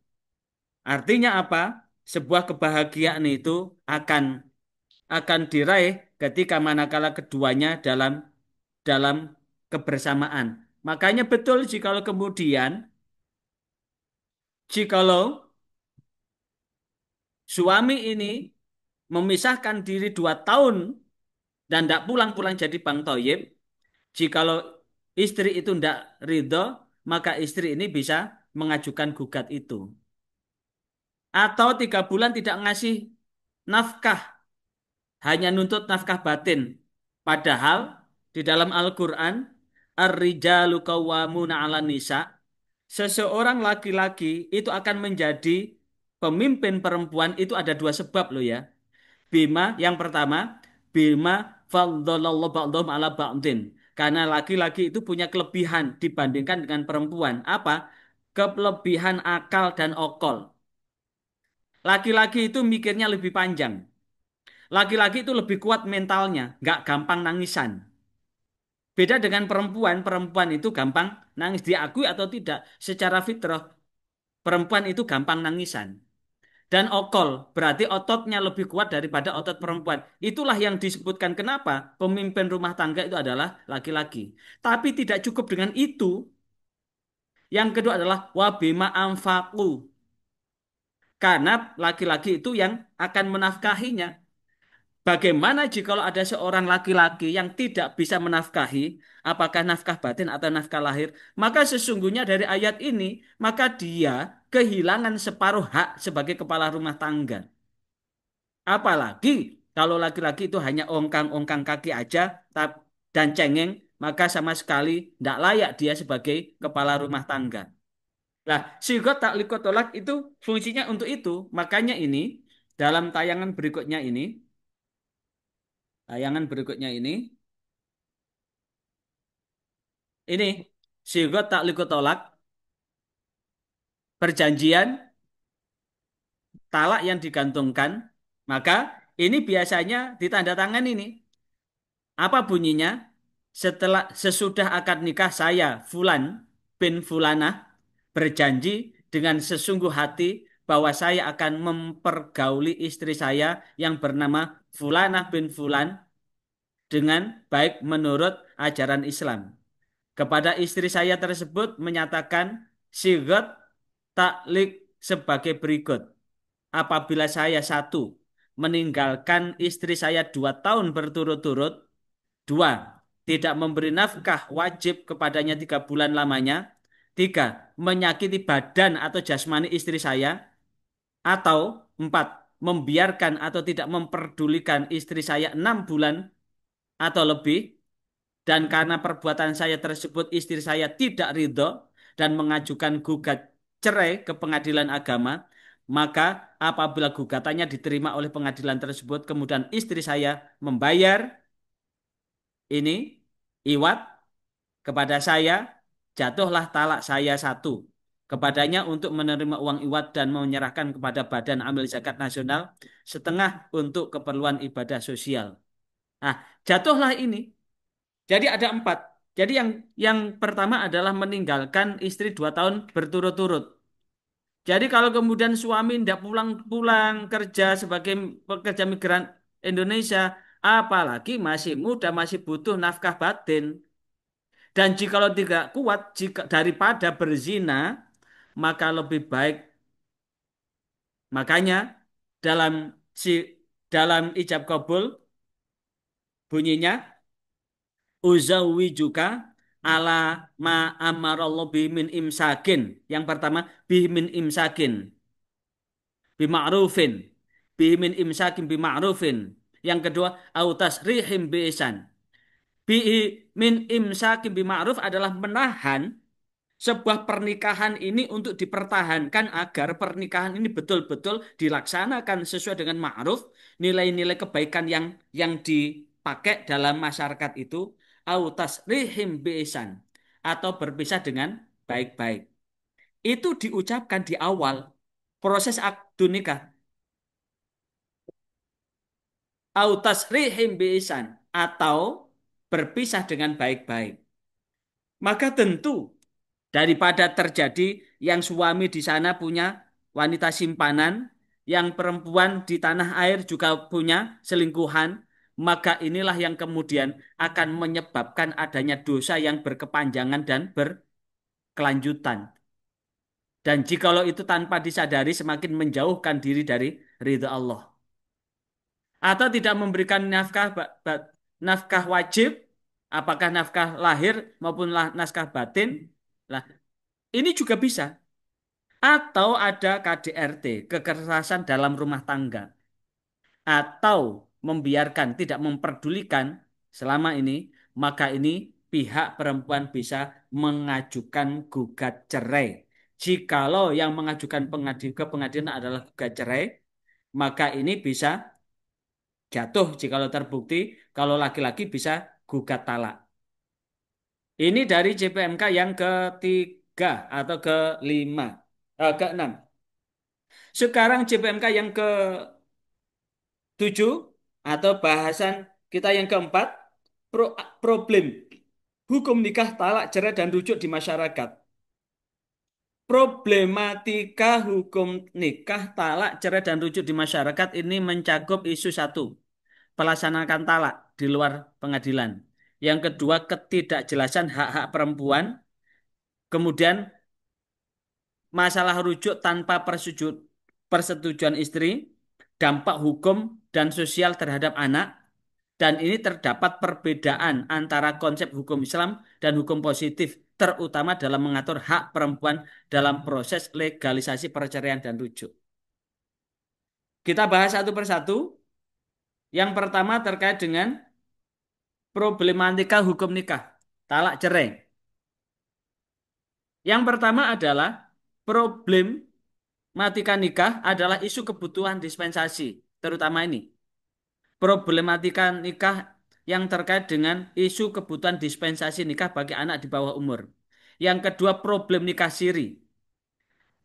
Speaker 1: Artinya apa? Sebuah kebahagiaan itu akan akan diraih ketika manakala keduanya dalam dalam kebersamaan. Makanya betul jikalau kemudian jikalau suami ini memisahkan diri 2 tahun dan tidak pulang-pulang jadi Bang Toyib, jikalau istri itu tidak ridho, maka istri ini bisa mengajukan gugat itu. Atau 3 bulan tidak ngasih nafkah, hanya nuntut nafkah batin. Padahal di dalam Al-Quran, Ar-rijalu qawwamuna 'alan nisa, seseorang laki-laki itu akan menjadi pemimpin perempuan itu ada 2 sebab loh ya. Bima yang pertama, bima faddalallahu ba'dhum ala ba'din. Karena laki-laki itu punya kelebihan dibandingkan dengan perempuan. Apa? Kelebihan akal dan okol. Laki-laki itu mikirnya lebih panjang. Laki-laki itu lebih kuat mentalnya, nggak gampang nangisan. Beda dengan perempuan, perempuan itu gampang nangis, diakui atau tidak. Secara fitrah, perempuan itu gampang nangisan. Dan okol, berarti ototnya lebih kuat daripada otot perempuan. Itulah yang disebutkan kenapa pemimpin rumah tangga itu adalah laki-laki. Tapi tidak cukup dengan itu. Yang kedua adalah wabima amfaku. Karena laki-laki itu yang akan menafkahinya. Bagaimana jikalau ada seorang laki-laki yang tidak bisa menafkahi, apakah nafkah batin atau nafkah lahir? Maka sesungguhnya dari ayat ini, maka dia kehilangan separuh hak sebagai kepala rumah tangga. Apalagi kalau laki-laki itu hanya ongkang-ongkang kaki aja dan cengeng, maka sama sekali tidak layak dia sebagai kepala rumah tangga. Nah, sigot taklikot tolak itu fungsinya untuk itu. Makanya ini dalam tayangan berikutnya ini Tayangan berikutnya ini sigot takliku tolak, perjanjian talak yang digantungkan, maka ini biasanya ditandatangan ini. Apa bunyinya? Sesudah akad nikah saya, Fulan bin Fulanah, berjanji dengan sesungguh hati bahwa saya akan mempergauli istri saya yang bernama Fulanah bin Fulan dengan baik menurut ajaran Islam. Kepada istri saya tersebut menyatakan sigat taklik sebagai berikut. Apabila saya satu, meninggalkan istri saya 2 tahun berturut-turut. Dua, tidak memberi nafkah wajib kepadanya 3 bulan lamanya. Tiga, menyakiti badan atau jasmani istri saya. Atau empat, membiarkan atau tidak memperdulikan istri saya 6 bulan atau lebih. Dan karena perbuatan saya tersebut istri saya tidak ridho dan mengajukan gugat cerai ke pengadilan agama, maka apabila gugatannya diterima oleh pengadilan tersebut, kemudian istri saya membayar ini iwat kepada saya, jatuhlah talak saya satu kepadanya untuk menerima uang iwat dan menyerahkan kepada Badan Amil Zakat Nasional setengah untuk keperluan ibadah sosial. Nah, jatuhlah ini. Jadi ada empat. Jadi yang pertama adalah meninggalkan istri 2 tahun berturut-turut. Jadi kalau kemudian suami tidak pulang-pulang kerja sebagai pekerja migran Indonesia, apalagi masih muda, masih butuh nafkah batin. Dan jikalau tidak kuat, jika daripada berzina, maka lebih baik. Makanya dalam si dalam ijab kabul bunyinya uzawijuka ala ma amarallahu bimin imsakin. Yang pertama bimin imsakin bima'rufin. Bimin imsakin bima'rufin. Yang kedua autas rihim biisan. Bimin imsakin bima'ruf adalah menahan sebuah pernikahan ini untuk dipertahankan agar pernikahan ini betul-betul dilaksanakan sesuai dengan ma'ruf, nilai-nilai kebaikan yang dipakai dalam masyarakat itu autas rihim biisan atau berpisah dengan baik-baik. Itu diucapkan di awal proses akad nikah. Autas rihim biisan atau berpisah dengan baik-baik. Maka tentu daripada terjadi yang suami di sana punya wanita simpanan, yang perempuan di tanah air juga punya selingkuhan, maka inilah yang kemudian akan menyebabkan adanya dosa yang berkepanjangan dan berkelanjutan. Dan jikalau itu tanpa disadari semakin menjauhkan diri dari ridha Allah. Atau tidak memberikan nafkah wajib, apakah nafkah lahir maupun naskah batin, lah ini juga bisa. Atau ada KDRT, kekerasan dalam rumah tangga. Atau membiarkan, tidak memperdulikan selama ini, maka ini pihak perempuan bisa mengajukan gugat cerai. Jikalau yang mengajukan ke pengadilan adalah gugat cerai, maka ini bisa jatuh jikalau terbukti, kalau laki-laki bisa gugat talak. Ini dari JPMK yang ketiga atau kelima, keenam. Sekarang JPMK yang ke-7 atau bahasan kita yang keempat, problem hukum nikah, talak, cerai, dan rujuk di masyarakat. Problematika hukum nikah, talak, cerai, dan rujuk di masyarakat ini mencakup isu satu, pelaksanaan talak di luar pengadilan. Yang kedua, ketidakjelasan hak-hak perempuan. Kemudian masalah rujuk tanpa persetujuan istri, dampak hukum dan sosial terhadap anak, dan ini terdapat perbedaan antara konsep hukum Islam dan hukum positif, terutama dalam mengatur hak perempuan dalam proses legalisasi perceraian dan rujuk. Kita bahas satu persatu. Yang pertama terkait dengan problematika hukum nikah, talak cerai. Yang pertama adalah problem matikan nikah adalah isu kebutuhan dispensasi, terutama ini. problematika nikah yang terkait dengan isu kebutuhan dispensasi nikah bagi anak di bawah umur. Yang kedua, problem nikah siri.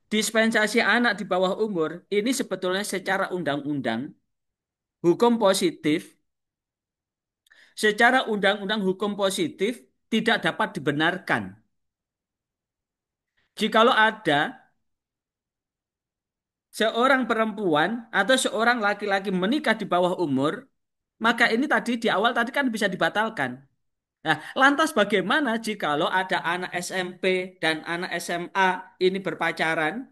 Speaker 1: Dispensasi anak di bawah umur ini sebetulnya secara undang-undang, hukum positif, secara undang-undang hukum positif tidak dapat dibenarkan. Jikalau ada seorang perempuan atau seorang laki-laki menikah di bawah umur, maka ini tadi di awal tadi kan bisa dibatalkan. Nah, lantas bagaimana jikalau ada anak SMP dan anak SMA ini berpacaran,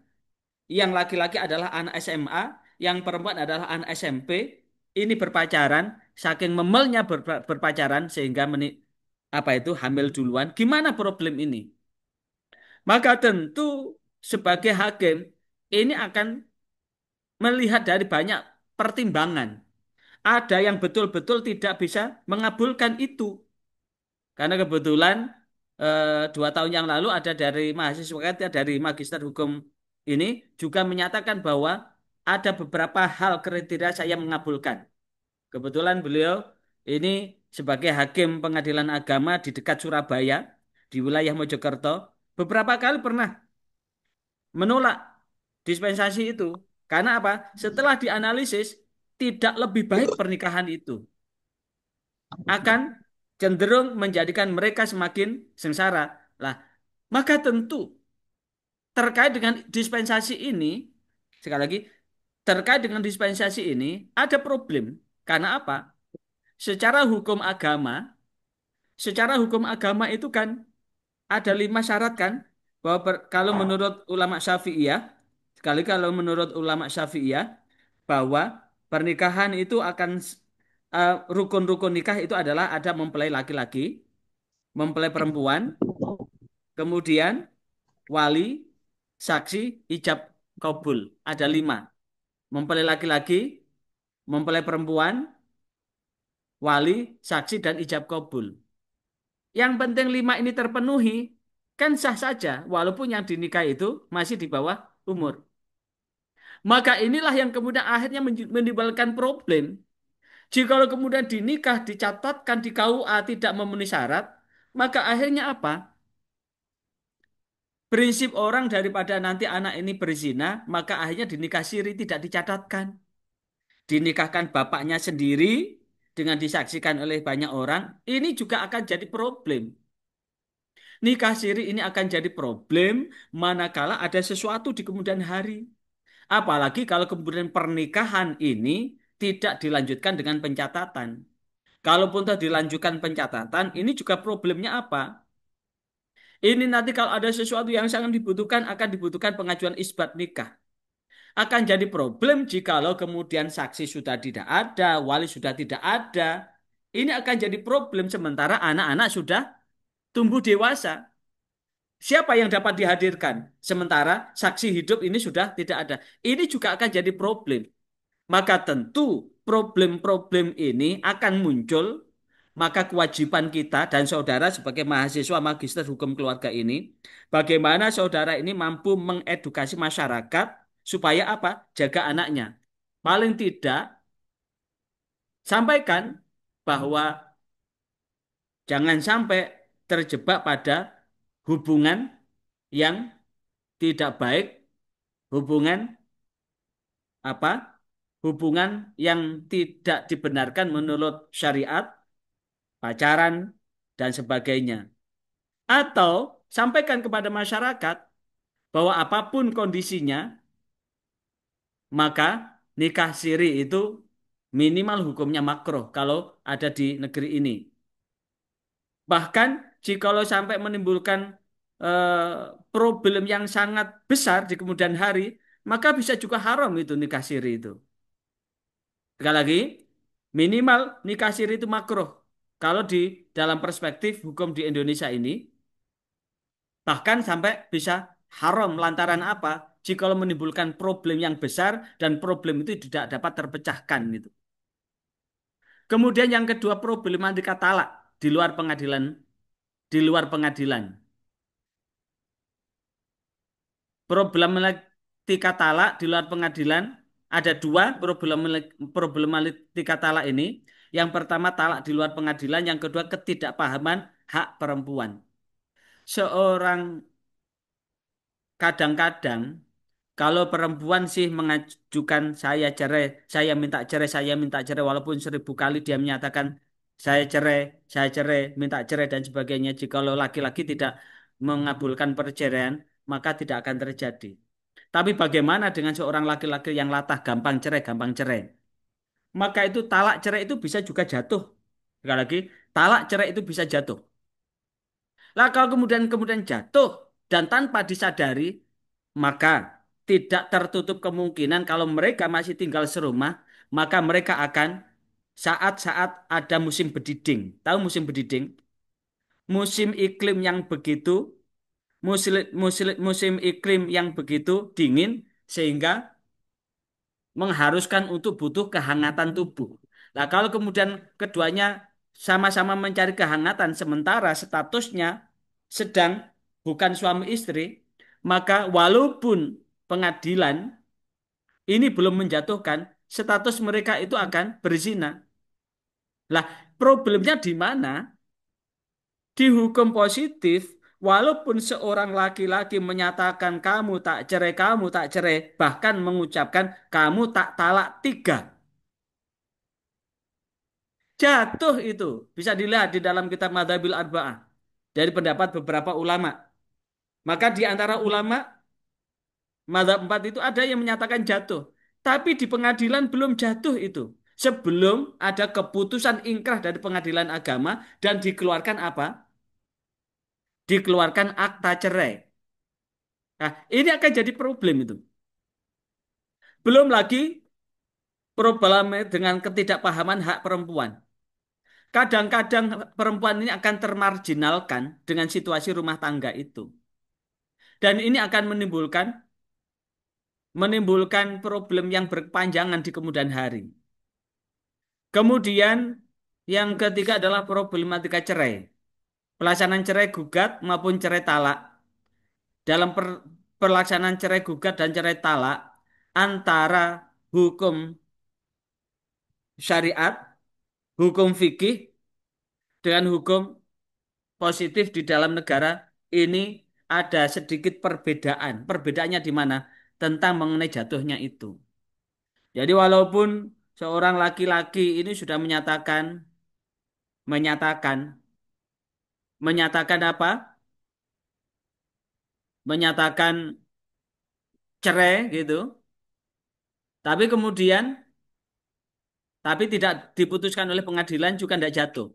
Speaker 1: yang laki-laki adalah anak SMA, yang perempuan adalah anak SMP, ini berpacaran, saking memelnya berpacaran sehingga apa itu hamil duluan. Gimana problem ini? Maka tentu sebagai hakim ini akan melihat dari banyak pertimbangan. Ada yang betul-betul tidak bisa mengabulkan itu. Karena kebetulan 2 tahun yang lalu ada dari mahasiswa kita dari Magister Hukum ini juga menyatakan bahwa ada beberapa hal kriteria saya mengabulkan. Kebetulan beliau ini sebagai hakim pengadilan agama di dekat Surabaya, di wilayah Mojokerto, beberapa kali pernah menolak dispensasi itu. Karena apa? Setelah dianalisis, tidak lebih baik pernikahan itu. Akan cenderung menjadikan mereka semakin sengsara. Lah, maka tentu terkait dengan dispensasi ini, sekali lagi, terkait dengan dispensasi ini ada problem. Karena apa? Secara hukum agama, secara hukum agama itu kan ada 5 syarat kan, bahwa kalau menurut ulama Syafi'iyah, sekali kalau menurut ulama Syafi'iyah, bahwa pernikahan itu akan rukun-rukun nikah itu adalah ada mempelai laki-laki, mempelai perempuan, kemudian wali, saksi, ijab kabul. Ada 5. Mempelai laki-laki, mempelai perempuan, wali, saksi, dan ijab kabul. Yang penting 5 ini terpenuhi, kan sah saja, walaupun yang dinikahi itu masih di bawah umur. Maka inilah yang kemudian akhirnya menimbulkan problem. Jikalau kemudian dinikah, dicatatkan di KUA tidak memenuhi syarat, maka akhirnya apa? Prinsip orang daripada nanti anak ini berzina, maka akhirnya dinikah siri tidak dicatatkan. Dinikahkan bapaknya sendiri dengan disaksikan oleh banyak orang, ini juga akan jadi problem. Nikah siri ini akan jadi problem manakala ada sesuatu di kemudian hari. Apalagi kalau kemudian pernikahan ini tidak dilanjutkan dengan pencatatan. Kalaupun telah dilanjutkan pencatatan, ini juga problemnya apa? Ini nanti kalau ada sesuatu yang sangat dibutuhkan, akan dibutuhkan pengajuan isbat nikah. Akan jadi problem jikalau kemudian saksi sudah tidak ada, wali sudah tidak ada. Ini akan jadi problem sementara anak-anak sudah tumbuh dewasa. Siapa yang dapat dihadirkan? Sementara saksi hidup ini sudah tidak ada. Ini juga akan jadi problem. Maka tentu problem-problem ini akan muncul. Maka kewajiban kita dan saudara sebagai mahasiswa magister hukum keluarga ini, bagaimana saudara ini mampu mengedukasi masyarakat supaya apa? Jaga anaknya. Paling tidak sampaikan bahwa jangan sampai terjebak pada hubungan yang tidak baik, hubungan apa? Hubungan yang tidak dibenarkan menurut syariat, pacaran dan sebagainya. Atau sampaikan kepada masyarakat bahwa apapun kondisinya, maka nikah siri itu minimal hukumnya makruh kalau ada di negeri ini. Bahkan jikalau sampai menimbulkan problem yang sangat besar di kemudian hari, maka bisa juga haram itu nikah siri itu. Sekali lagi, minimal nikah siri itu makruh. Kalau di dalam perspektif hukum di Indonesia ini, bahkan sampai bisa haram lantaran apa? Jikalau menimbulkan problem yang besar dan problem itu tidak dapat terpecahkan gitu. Kemudian yang kedua problematika talak di luar pengadilan, di luar pengadilan. Problematika talak di luar pengadilan ada dua problematika talak ini. Yang pertama talak di luar pengadilan, yang kedua ketidakpahaman hak perempuan. Seorang kadang-kadang kalau perempuan sih mengajukan saya minta cerai, walaupun 1.000 kali dia menyatakan saya cerai, minta cerai dan sebagainya. Jikalau laki-laki tidak mengabulkan perceraian, maka tidak akan terjadi. Tapi bagaimana dengan seorang laki-laki yang latah gampang cerai, gampang cerai? Maka itu talak cerai itu bisa juga jatuh. Sekali lagi, talak cerai itu bisa jatuh. Lah kalau kemudian jatuh dan tanpa disadari, maka tidak tertutup kemungkinan kalau mereka masih tinggal serumah, maka mereka akan saat-saat ada musim bediding. Tahu musim bediding? Musim iklim yang begitu, musim iklim yang begitu dingin sehingga mengharuskan untuk butuh kehangatan tubuh. Nah, kalau kemudian keduanya sama-sama mencari kehangatan sementara statusnya sedang bukan suami istri, maka walaupun pengadilan ini belum menjatuhkan, status mereka itu akan berzina. Lah, problemnya di mana? Di hukum positif, walaupun seorang laki-laki menyatakan kamu tak cerai, bahkan mengucapkan kamu tak talak tiga. Jatuh itu bisa dilihat di dalam kitab Madhabil Arba'ah dari pendapat beberapa ulama. Maka di antara ulama Madhab 4 itu ada yang menyatakan jatuh. Tapi di pengadilan belum jatuh itu. Sebelum ada keputusan ingkrah dari pengadilan agama dan dikeluarkan apa? Dikeluarkan akta cerai. Nah, ini akan jadi problem itu. Belum lagi problem dengan ketidakpahaman hak perempuan. Kadang-kadang perempuan ini akan termarginalkan dengan situasi rumah tangga itu. Dan ini akan menimbulkan problem yang berkepanjangan di kemudian hari. Kemudian yang ketiga adalah problematika cerai. Pelaksanaan cerai gugat maupun cerai talak. Dalam pelaksanaan cerai gugat dan cerai talak antara hukum syariat, hukum fikih dengan hukum positif di dalam negara ini ada sedikit perbedaan. Perbedaannya di mana? Tentang mengenai jatuhnya itu. Jadi walaupun seorang laki-laki ini sudah menyatakan, menyatakan apa? Menyatakan cerai gitu, tapi kemudian tapi tidak diputuskan oleh pengadilan juga tidak jatuh.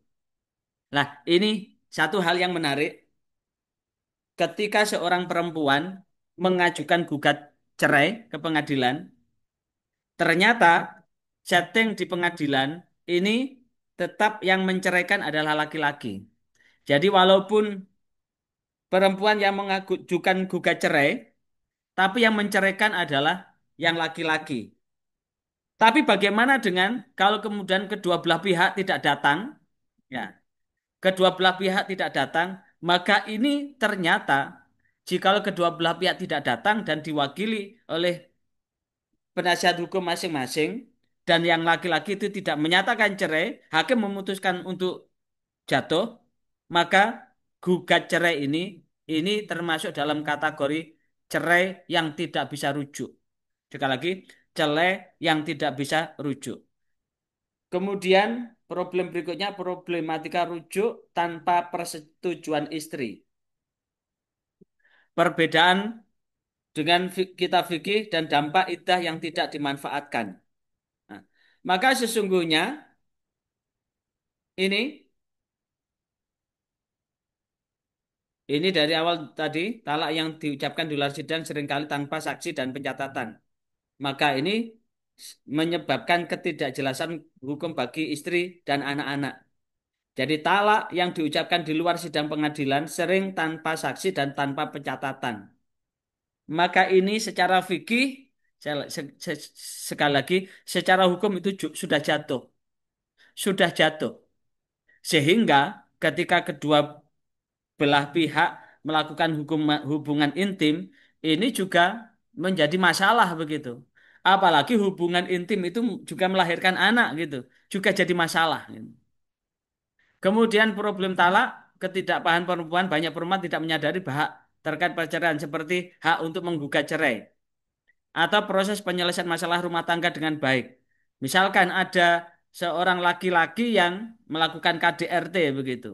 Speaker 1: Nah, ini satu hal yang menarik ketika seorang perempuan mengajukan gugat cerai ke pengadilan. Ternyata setting di pengadilan ini tetap yang menceraikan adalah laki-laki. Jadi walaupun perempuan yang mengajukan gugat cerai, tapi yang menceraikan adalah yang laki-laki. Tapi bagaimana dengan kalau kemudian kedua belah pihak tidak datang? Ya, kedua belah pihak tidak datang, maka ini ternyata jikalau kedua belah pihak tidak datang dan diwakili oleh penasihat hukum masing-masing dan yang laki-laki itu tidak menyatakan cerai, hakim memutuskan untuk jatuh, maka gugat cerai ini termasuk dalam kategori cerai yang tidak bisa rujuk. Sekali lagi, cerai yang tidak bisa rujuk. Kemudian problem berikutnya problematika rujuk tanpa persetujuan istri. Perbedaan dengan kitab fikih dan dampak iddah yang tidak dimanfaatkan. Nah, maka sesungguhnya ini ini dari awal tadi talak yang diucapkan di luar sidang seringkali tanpa saksi dan pencatatan. Maka ini menyebabkan ketidakjelasan hukum bagi istri dan anak-anak. Jadi talak yang diucapkan di luar sidang pengadilan sering tanpa saksi dan tanpa pencatatan. Maka ini secara fikih sekali lagi secara hukum itu sudah jatuh, sudah jatuh. Sehingga ketika kedua belah pihak melakukan hubungan intim, ini juga menjadi masalah begitu. Apalagi hubungan intim itu juga melahirkan anak gitu, juga jadi masalah, gitu. Kemudian problem talak, ketidakpahaman perempuan, banyak perempuan tidak menyadari hak terkait perceraian seperti hak untuk menggugat cerai atau proses penyelesaian masalah rumah tangga dengan baik. Misalkan ada seorang laki-laki yang melakukan KDRT begitu,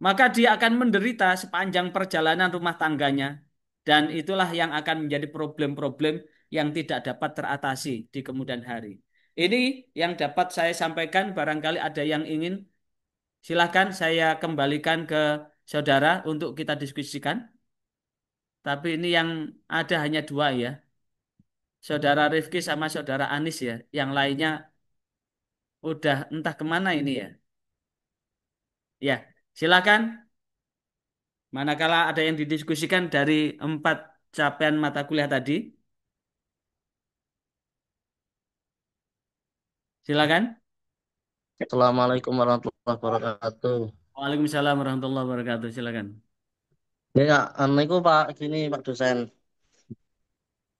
Speaker 1: maka dia akan menderita sepanjang perjalanan rumah tangganya. Dan itulah yang akan menjadi problem-problem yang tidak dapat teratasi di kemudian hari. Ini yang dapat saya sampaikan, barangkali ada yang ingin, silahkan saya kembalikan ke saudara untuk kita diskusikan. Tapi ini yang ada hanya dua ya, saudara Rifki sama saudara Anis ya. Yang lainnya udah entah kemana ini ya. Ya, silakan. Manakala ada yang didiskusikan dari empat capaian mata kuliah tadi, silakan.
Speaker 4: Assalamualaikum warahmatullahi wabarakatuh.
Speaker 1: Waalaikumsalam warahmatullahi wabarakatuh. Silakan.
Speaker 4: Ya, itu Pak, gini Pak dosen.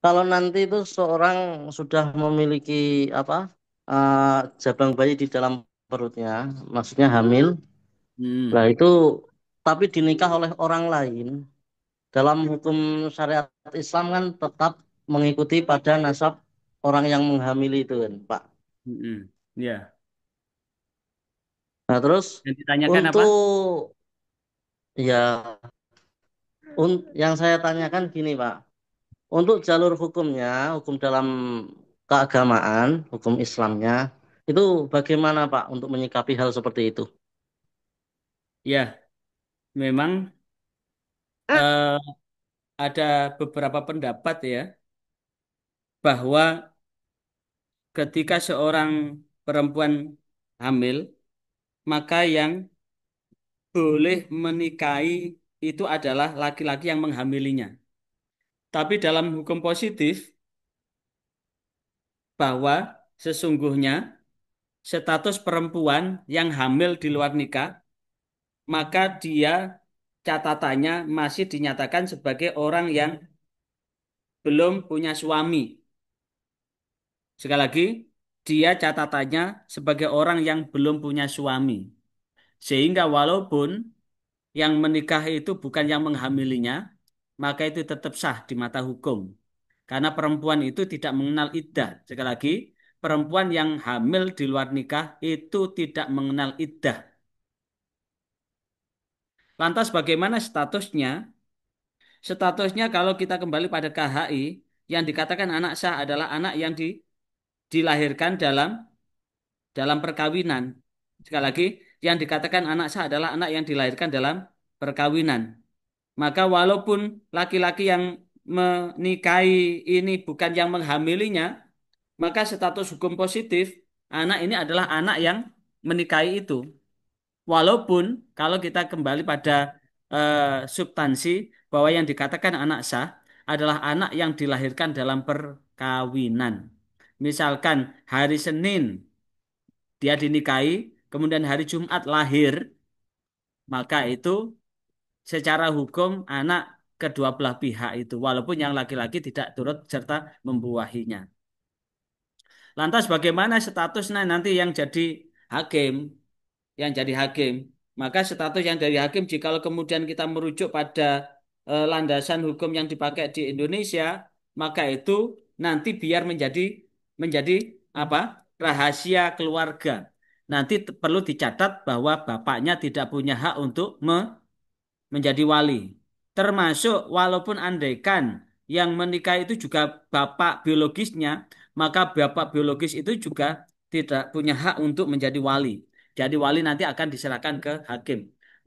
Speaker 4: Kalau nanti itu seorang sudah memiliki apa eh, jabang bayi di dalam perutnya, maksudnya hamil. Nah
Speaker 1: Hmm,
Speaker 4: itu tapi dinikah oleh orang lain. Dalam hukum syariat Islam kan tetap mengikuti pada nasab orang yang menghamili itu kan, Pak.
Speaker 1: hmm. Ya.
Speaker 4: Nah terus
Speaker 1: Yang ditanyakan apa?
Speaker 4: untuk ya yang saya tanyakan gini Pak. Untuk jalur hukumnya, hukum dalam keagamaan, hukum Islamnya, itu bagaimana Pak untuk menyikapi hal seperti itu?
Speaker 1: Ya, memang eh, ada beberapa pendapat ya bahwa ketika seorang perempuan hamil, maka yang boleh menikahi itu adalah laki-laki yang menghamilinya. Tapi dalam hukum positif bahwa sesungguhnya status perempuan yang hamil di luar nikah, maka dia catatannya masih dinyatakan sebagai orang yang belum punya suami. Sekali lagi, dia catatannya sebagai orang yang belum punya suami. Sehingga walaupun yang menikah itu bukan yang menghamilinya, maka itu tetap sah di mata hukum. Karena perempuan itu tidak mengenal iddah. Sekali lagi, perempuan yang hamil di luar nikah itu tidak mengenal iddah. Lantas bagaimana statusnya? Statusnya kalau kita kembali pada KHI, yang dikatakan anak sah adalah anak yang dilahirkan dalam perkawinan. Sekali lagi, yang dikatakan anak sah adalah anak yang dilahirkan dalam perkawinan. Maka walaupun laki-laki yang menikahi ini bukan yang menghamilinya, maka status hukum positif anak ini adalah anak yang menikahi itu. Walaupun kalau kita kembali pada substansi bahwa yang dikatakan anak sah adalah anak yang dilahirkan dalam perkawinan. Misalkan hari Senin dia dinikahi, kemudian hari Jumat lahir, maka itu secara hukum anak kedua belah pihak itu, walaupun yang laki-laki tidak turut serta membuahinya. Lantas bagaimana statusnya nanti yang jadi hakim, yang jadi hakim? Maka status yang dari hakim, jikalau kemudian kita merujuk pada landasan hukum yang dipakai di Indonesia, maka itu nanti biar menjadi apa? Rahasia keluarga. Nanti perlu dicatat bahwa bapaknya tidak punya hak untuk menjadi wali. Termasuk walaupun andaikan yang menikah itu juga bapak biologisnya, maka bapak biologis itu juga tidak punya hak untuk menjadi wali. Jadi wali nanti akan diserahkan ke hakim.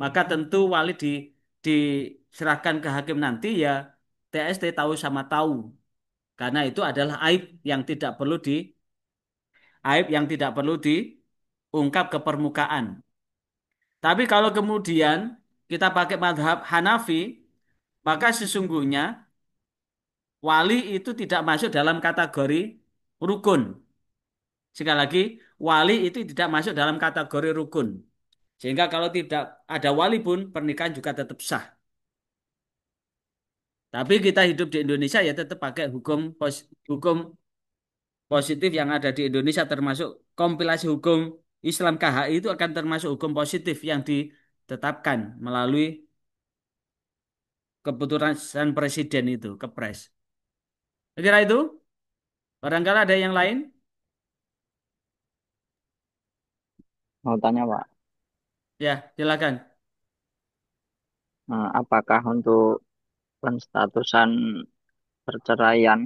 Speaker 1: Maka tentu wali diserahkan ke hakim nanti ya TST tahu sama tahu. Karena itu adalah aib yang tidak perlu diungkap ke permukaan. Tapi kalau kemudian kita pakai madhab Hanafi, maka sesungguhnya wali itu tidak masuk dalam kategori rukun. Sekali lagi, wali itu tidak masuk dalam kategori rukun. Sehingga kalau tidak ada wali pun pernikahan juga tetap sah. Tapi kita hidup di Indonesia ya tetap pakai hukum positif yang ada di Indonesia termasuk kompilasi hukum Islam KHI itu akan termasuk hukum positif yang ditetapkan melalui keputusan presiden itu, Kepres. Kira itu, barangkali ada yang lain?
Speaker 3: Mau tanya Pak,
Speaker 1: Ya, silakan.
Speaker 3: apakah untuk penstatusan perceraian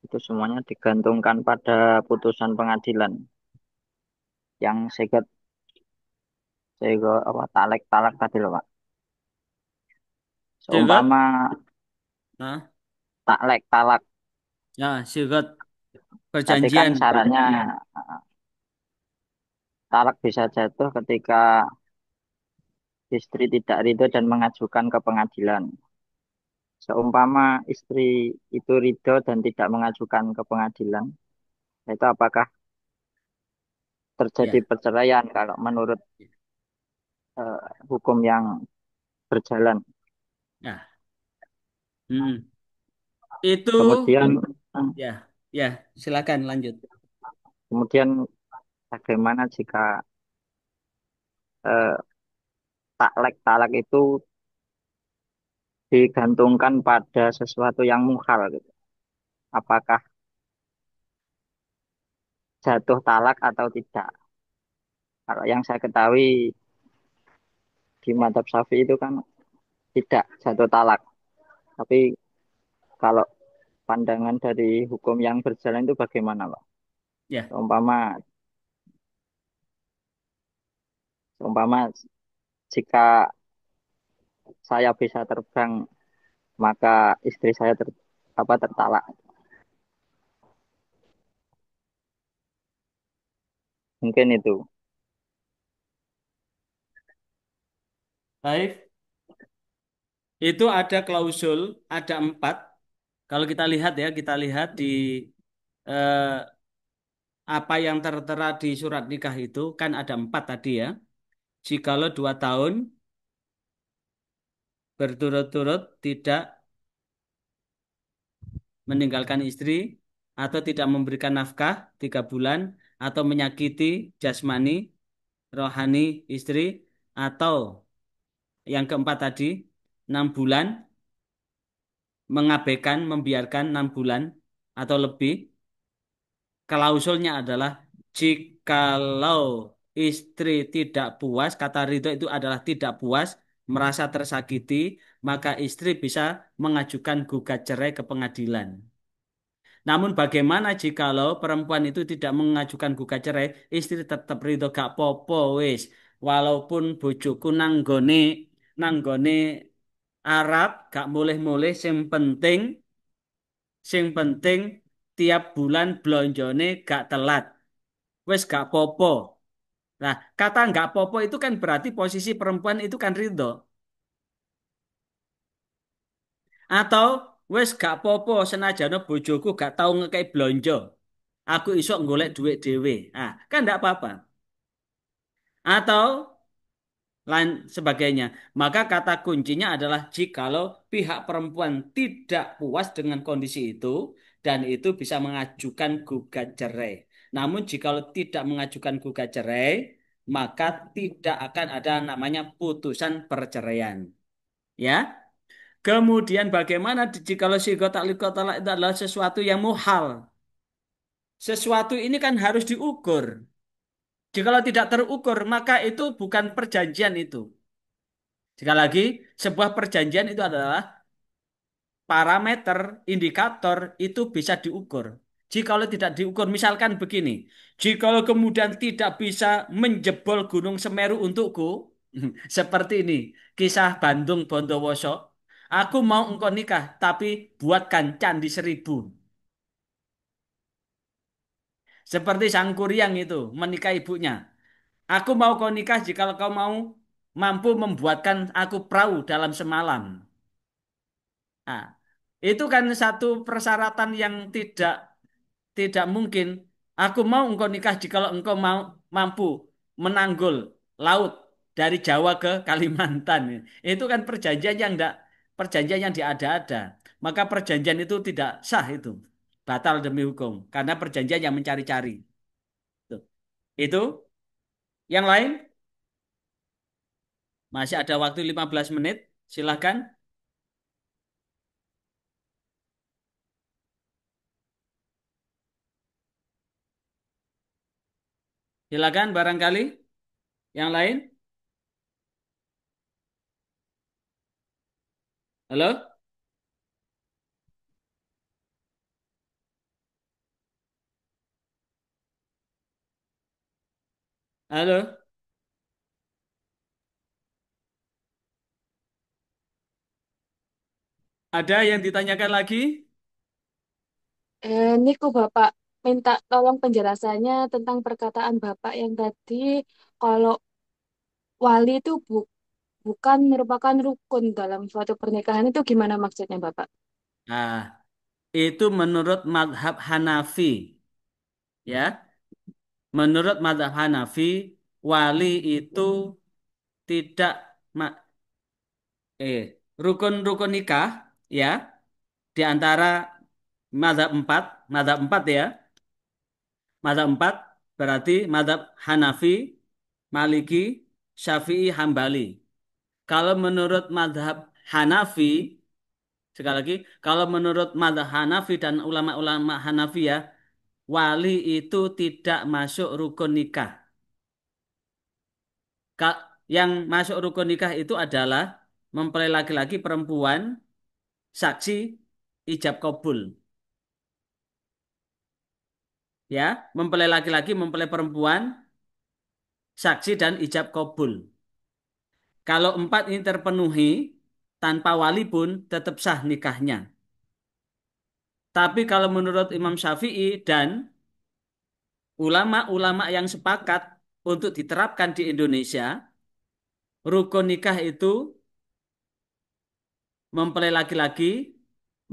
Speaker 3: itu semuanya digantungkan pada putusan pengadilan yang sego apa talak tadi loh Pak.
Speaker 1: Sigot?
Speaker 3: Seumpama
Speaker 1: Nah,
Speaker 3: talak
Speaker 1: ya, sigot
Speaker 3: tadi kan
Speaker 1: perjanjian.
Speaker 3: syaratnya talak bisa jatuh ketika istri tidak ridho dan mengajukan ke pengadilan. Seumpama istri itu ridho dan tidak mengajukan ke pengadilan, itu apakah terjadi
Speaker 1: Ya,
Speaker 3: perceraian kalau menurut eh, hukum yang berjalan?
Speaker 1: ya. Hmm. Itu,
Speaker 3: Kemudian
Speaker 1: ya, ya, silakan lanjut.
Speaker 3: kemudian bagaimana jika eh, talak itu digantungkan pada sesuatu yang muhal gitu. Apakah jatuh talak atau tidak? Kalau yang saya ketahui di madzhab Syafi'i itu kan tidak jatuh talak. Tapi kalau pandangan dari hukum yang berjalan itu bagaimana, Pak?
Speaker 1: Ya,
Speaker 3: Seumpama, seumpama jika saya bisa terbang, maka istri saya tertalak. Mungkin itu.
Speaker 1: baik. Itu ada klausul, ada 4. Kalau kita lihat ya, kita lihat di eh, apa yang tertera di surat nikah itu kan ada 4 tadi ya. Jikalau 2 tahun berturut-turut tidak meninggalkan istri atau tidak memberikan nafkah 3 bulan atau menyakiti jasmani, rohani istri atau yang keempat tadi 6 bulan mengabaikan, membiarkan 6 bulan atau lebih. Klausulnya adalah jikalau istri tidak puas, kata ridho itu adalah tidak puas, merasa tersakiti, maka istri bisa mengajukan gugat cerai ke pengadilan. Namun bagaimana jikalau perempuan itu tidak mengajukan gugat cerai, istri tetap ridho gak popo wis. Walaupun bojoku nanggone Arab gak mulih-mulih sing penting tiap bulan blonjone gak telat. Wis gak popo. Nah, kata nggak popo itu kan berarti posisi perempuan itu kan ridho. Atau wis gak popo senajana bojoku gak tau ngekei blonjo. Aku isok golek duit dhewe. Ah, kan nggak apa-apa. Atau lain sebagainya. Maka kata kuncinya adalah jikalau pihak perempuan tidak puas dengan kondisi itu dan itu bisa mengajukan gugat cerai. Namun jikalau tidak mengajukan gugat cerai, maka tidak akan ada namanya putusan perceraian. Ya. Kemudian bagaimana jikalau sikot talak itu adalah sesuatu yang muhal. Sesuatu ini kan harus diukur. Jikalau tidak terukur, maka itu bukan perjanjian itu. Sekali lagi, sebuah perjanjian itu adalah parameter, indikator itu bisa diukur. Jikalau tidak diukur, misalkan begini, jikalau kemudian tidak bisa menjebol Gunung Semeru untukku, seperti ini, kisah Bandung Bondowoso, aku mau engkau nikah, tapi buatkan candi 1000. Seperti Sang Kuryang itu menikah ibunya. Aku mau kau nikah jika kau mau mampu membuatkan aku perahu dalam semalam. Nah, itu kan satu persyaratan yang tidak tidak mungkin. Aku mau engkau nikah jika engkau mau mampu menanggul laut dari Jawa ke Kalimantan. Itu kan perjanjian yang tidak perjanjian yang diada-ada. Maka perjanjian itu tidak sah itu. batal demi hukum karena perjanjian yang mencari-cari. Tuh. Itu yang lain masih ada waktu 15 menit. Silahkan. Silakan barangkali yang lain. Halo? Halo? Ada yang ditanyakan lagi?
Speaker 5: Niku Bapak minta tolong penjelasannya tentang perkataan Bapak yang tadi kalau wali itu bukan merupakan rukun dalam suatu pernikahan itu gimana maksudnya Bapak?
Speaker 1: Nah, itu menurut madhab Hanafi. Ya, menurut madhab Hanafi, wali itu tidak ma- rukun-rukun nikah ya di antara madhab empat ya, madhab empat berarti madhab Hanafi, Maliki, Syafi'i, Hambali. Kalau menurut madhab Hanafi, sekali lagi, kalau menurut madhab Hanafi dan ulama-ulama Hanafi ya, wali itu tidak masuk rukun nikah. Yang masuk rukun nikah itu adalah mempelai laki-laki perempuan, saksi, ijab kabul. Ya, mempelai laki-laki, mempelai perempuan, saksi dan ijab kabul. Kalau empat ini terpenuhi, tanpa wali pun tetap sah nikahnya. Tapi kalau menurut Imam Syafi'i dan ulama-ulama yang sepakat untuk diterapkan di Indonesia, rukun nikah itu mempelai laki-laki,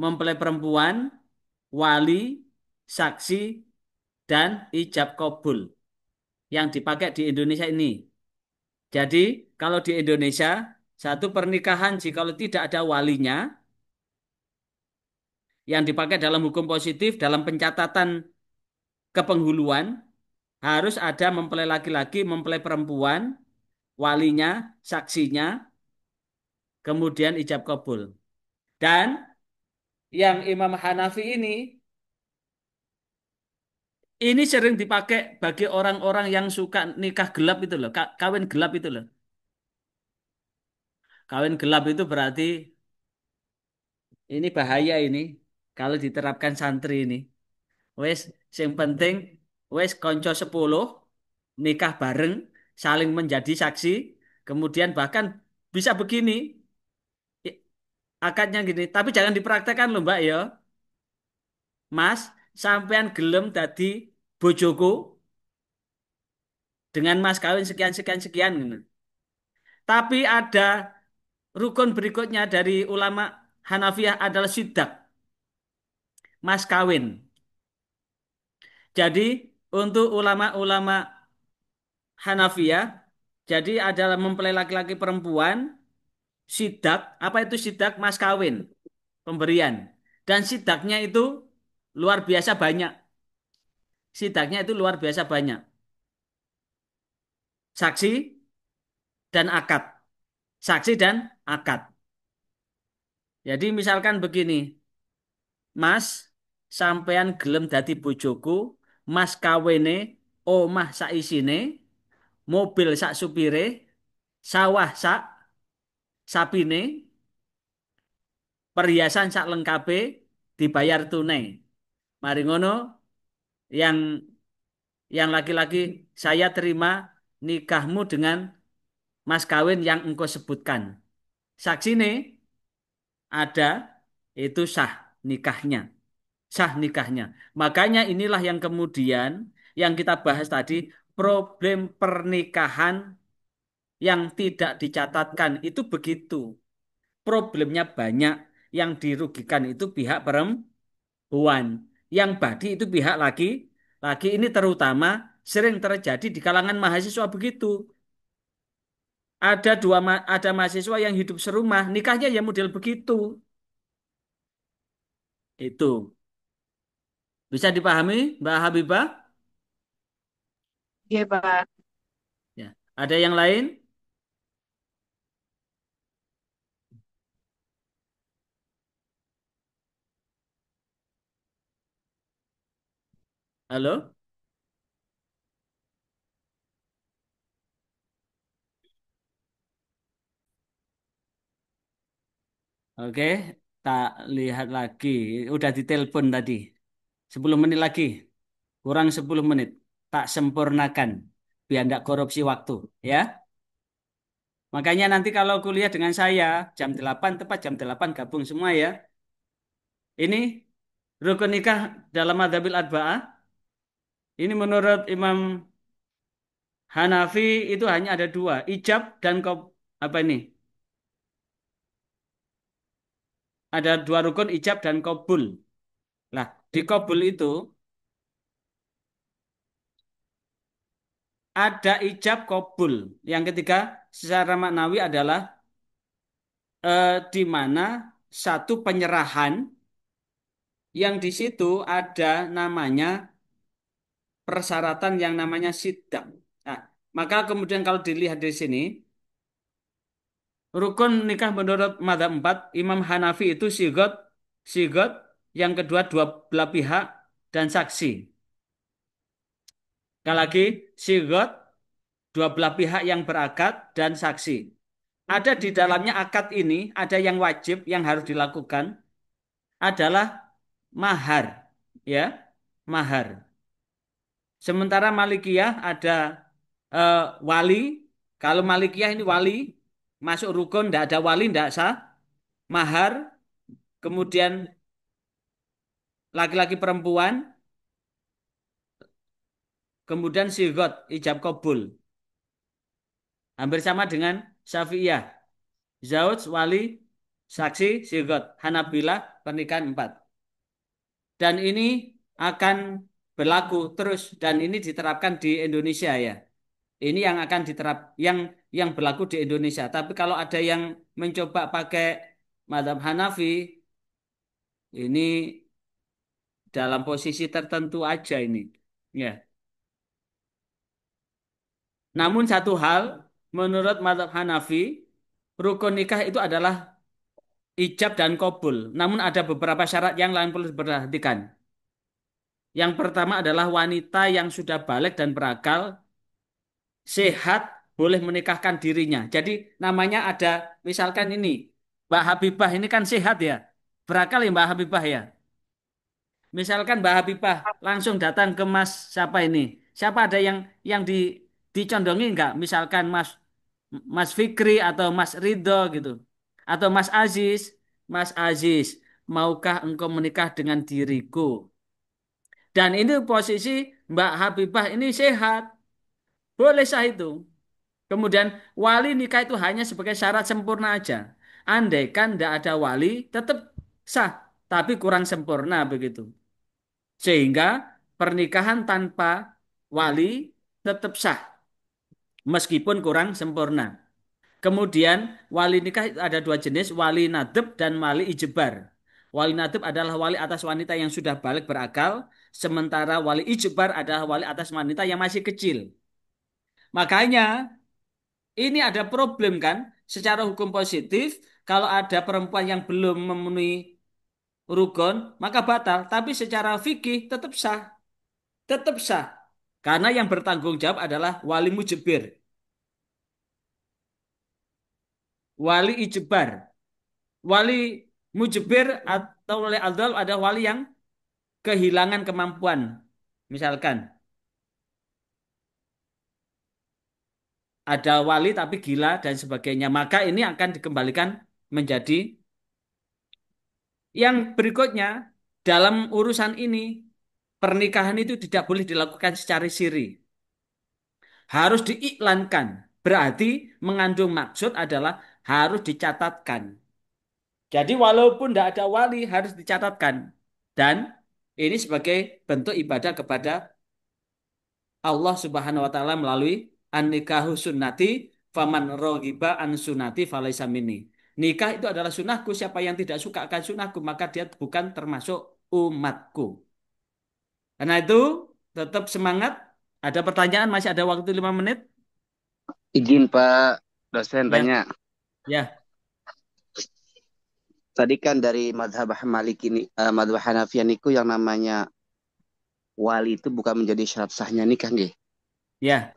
Speaker 1: mempelai perempuan, wali, saksi, dan ijab kabul yang dipakai di Indonesia ini. Jadi kalau di Indonesia satu pernikahan jika tidak ada walinya yang dipakai dalam hukum positif dalam pencatatan kepenghuluan harus ada mempelai laki-laki, mempelai perempuan, walinya, saksinya, kemudian ijab kabul. Dan yang Imam Hanafi ini sering dipakai bagi orang-orang yang suka nikah gelap itu loh, kawin gelap itu loh. Kawin gelap itu berarti ini bahaya ini kalau diterapkan santri ini. Wes, yang penting wes konco 10 nikah bareng, saling menjadi saksi, kemudian bahkan bisa begini, akadnya gini, tapi jangan dipraktekkan loh Mbak ya. Mas, sampean gelem dadi bojoku dengan mas kawin sekian sekian sekian gitu. Tapi ada rukun berikutnya dari ulama Hanafiyah adalah sidak, mas kawin. Jadi untuk ulama-ulama Hanafiyah, jadi adalah mempelai laki-laki perempuan, sidak, apa itu sidak? Mas kawin, pemberian. Dan sidaknya itu luar biasa banyak. Sidaknya itu luar biasa banyak. Saksi dan akad. Saksi dan akad. Jadi misalkan begini, Mas, sampean gelem dadi bojoku, Mas kawene omah sak isine, mobil sak supire, sawah sak sapine, perhiasan sak lengkape, dibayar tunai. Mari ngono, yang laki-laki saya terima nikahmu dengan mas kawin yang engkau sebutkan. Saksi nih ada itu sah nikahnya. Sah nikahnya. Makanya inilah yang kemudian yang kita bahas tadi, problem pernikahan yang tidak dicatatkan itu begitu. Problemnya banyak, yang dirugikan itu pihak perempuan, yang badi itu pihak laki. Laki ini terutama sering terjadi di kalangan mahasiswa begitu. Ada mahasiswa yang hidup serumah, nikahnya ya model begitu. Itu. Bisa dipahami, Mbak Habibah?
Speaker 5: Iya, Pak.
Speaker 1: Ya. Ada yang lain? Halo? Oke, tak lihat lagi. Udah ditelepon tadi. 10 menit lagi. Kurang 10 menit. Tak sempurnakan. Biar tidak korupsi waktu. Ya. Makanya nanti kalau kuliah dengan saya, jam 8 tepat jam 8 gabung semua ya. Ini rukun nikah dalam madhabil arba'ah. Ini menurut Imam Hanafi itu hanya ada dua. Ijab dan apa ini? Ada dua rukun ijab dan qabul. Lah, di qabul itu ada ijab qabul. Yang ketiga secara maknawi adalah di mana satu penyerahan yang di situ ada namanya persyaratan yang namanya sidq. Nah, maka kemudian kalau dilihat di sini, rukun nikah menurut mazhab 4, Imam Hanafi itu sigot, sigot, yang kedua dua belah pihak dan saksi. Sekali lagi, sigot, dua belah pihak yang berakad dan saksi. Ada di dalamnya akad ini, ada yang wajib yang harus dilakukan adalah mahar, ya, mahar. Sementara Malikiyah ada eh, wali. Kalau Malikiyah ini wali masuk rukun, tidak ada wali tidak sah. Mahar, kemudian laki-laki perempuan, kemudian sigot, ijab kabul. Hampir sama dengan Syafi'iyah. Zauj, wali, saksi, sigot. Hanabilah, pernikahan 4. Dan ini akan berlaku terus dan ini diterapkan di Indonesia ya. Ini yang akan yang berlaku di Indonesia. Tapi kalau ada yang mencoba pakai mazhab Hanafi, ini dalam posisi tertentu aja ini. Ya. Namun satu hal, menurut mazhab Hanafi, rukun nikah itu adalah ijab dan kabul. Namun ada beberapa syarat yang lain perlu diperhatikan. Yang pertama adalah wanita yang sudah balik dan berakal, sehat, boleh menikahkan dirinya. Jadi namanya ada, misalkan ini, Mbak Habibah ini kan sehat ya. Berakal ya Mbak Habibah ya. Misalkan Mbak Habibah langsung datang ke Mas siapa ini? Siapa ada yang dicondongi enggak? Misalkan Mas Fikri atau Mas Ridho gitu. Atau Mas Aziz. Mas Aziz, maukah engkau menikah dengan diriku? Dan ini posisi Mbak Habibah ini sehat. Boleh sah itu. Kemudian wali nikah itu hanya sebagai syarat sempurna aja. Andaikan tidak ada wali, tetap sah, tapi kurang sempurna begitu. Sehingga pernikahan tanpa wali tetap sah, meskipun kurang sempurna. Kemudian wali nikah itu ada dua jenis, wali nadab dan wali ijbar. Wali nadab adalah wali atas wanita yang sudah balik berakal, sementara wali ijbar adalah wali atas wanita yang masih kecil. Makanya ini ada problem kan? Secara hukum positif, kalau ada perempuan yang belum memenuhi rukun, maka batal. Tapi secara fikih tetap sah. Tetap sah. Karena yang bertanggung jawab adalah wali mujibir. Wali ijbar. Wali mujibir atau wali adal ada wali yang kehilangan kemampuan. Misalkan ada wali tapi gila dan sebagainya. Maka ini akan dikembalikan menjadi yang berikutnya, dalam urusan ini, pernikahan itu tidak boleh dilakukan secara siri. Harus diiklankan. Berarti mengandung maksud adalah harus dicatatkan. Jadi walaupun tidak ada wali harus dicatatkan. Dan ini sebagai bentuk ibadah kepada Allah Subhanahu wa taala melalui an-nikahu sunnati faman raghiba an sunnati falaisa minni. Nikah itu adalah sunnahku, siapa yang tidak suka akan sunnahku maka dia bukan termasuk umatku. Karena itu tetap semangat. Ada pertanyaan, masih ada waktu 5 menit.
Speaker 6: Izin Pak dosen
Speaker 1: Ya,
Speaker 6: tanya.
Speaker 1: ya,
Speaker 6: Tadi kan dari madhab Malik ini, madhab Hanafiyan niku yang namanya wali itu bukan menjadi syarat sahnya nikah nggih.
Speaker 1: ya,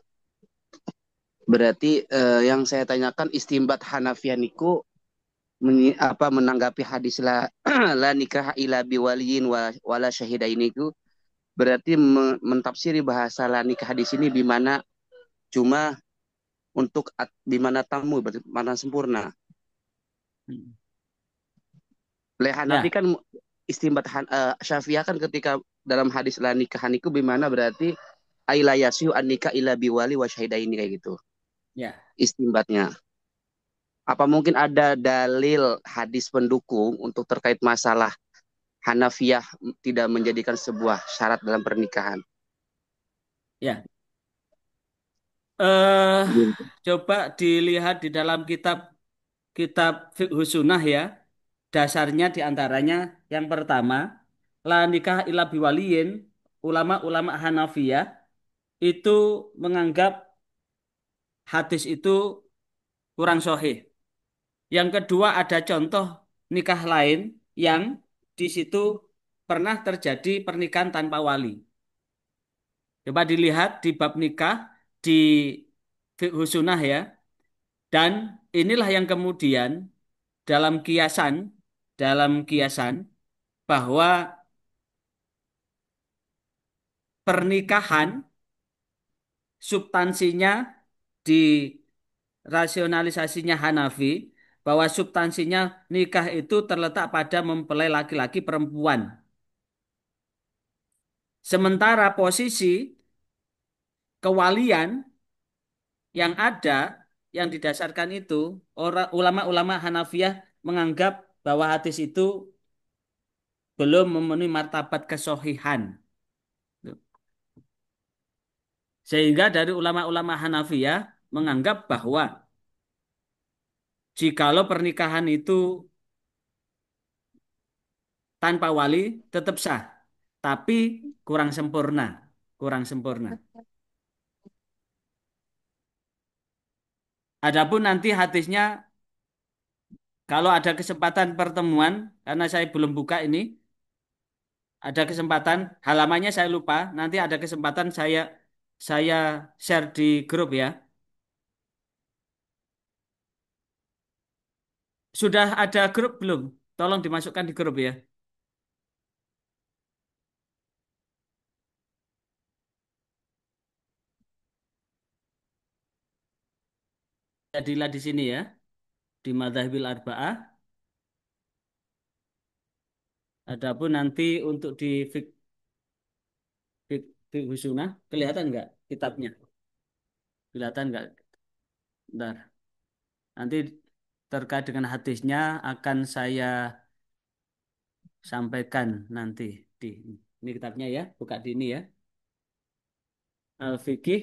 Speaker 6: Berarti yang saya tanyakan istimbat Hanafiyan niku menanggapi hadis la la nikah ila biwaliyin wala syahidaini itu berarti mentafsiri bahasa la nikah di sini bimana cuma untuk bimana tamu berarti mana sempurna. Le Hanafi
Speaker 1: ya,
Speaker 6: kan istimbat Syafi'iyah kan ketika dalam hadis la nikahan itu bimana berarti aila yasiu an nikah ila biwali wa syahidaini kayak gitu.
Speaker 1: ya.
Speaker 6: Istimbatnya. Apa mungkin ada dalil hadis pendukung untuk terkait masalah Hanafiyah tidak menjadikan sebuah syarat dalam pernikahan?
Speaker 1: Ya. Eh,
Speaker 6: Gitu.
Speaker 1: coba dilihat di dalam kitab kitab Fiqh Sunnah ya. Dasarnya diantaranya yang pertama, la nikah illa biwaliyin, ulama-ulama Hanafiyah itu menganggap hadis itu kurang sahih. Yang kedua ada contoh nikah lain yang di situ pernah terjadi pernikahan tanpa wali. Coba dilihat di bab nikah di Fiqh Sunnah ya. Dan inilah yang kemudian dalam kiasan dalam kiasan bahwa pernikahan substansinya di rasionalisasinya Hanafi bahwa substansinya nikah itu terletak pada mempelai laki-laki perempuan. Sementara posisi kewalian yang ada yang didasarkan itu orang ulama-ulama Hanafiyah menganggap bahwa hadis itu belum memenuhi martabat kesohihan. Sehingga dari ulama-ulama Hanafiyah menganggap bahwa jikalau pernikahan itu tanpa wali tetap sah, tapi kurang sempurna, kurang sempurna. Adapun nanti hadisnya kalau ada kesempatan pertemuan, karena saya belum buka ini, ada kesempatan halamannya saya lupa, nanti ada kesempatan saya share di grup ya. Sudah ada grup belum? Tolong dimasukkan di grup ya. Jadilah di sini ya, di Madzhabil Arba'ah. Adapun nanti untuk di Fik Husuna, kelihatan nggak kitabnya? Kelihatan nggak? Bentar. Nanti terkait dengan hadisnya akan saya sampaikan nanti di ini kitabnya ya, buka di ini ya. Al-Fiqih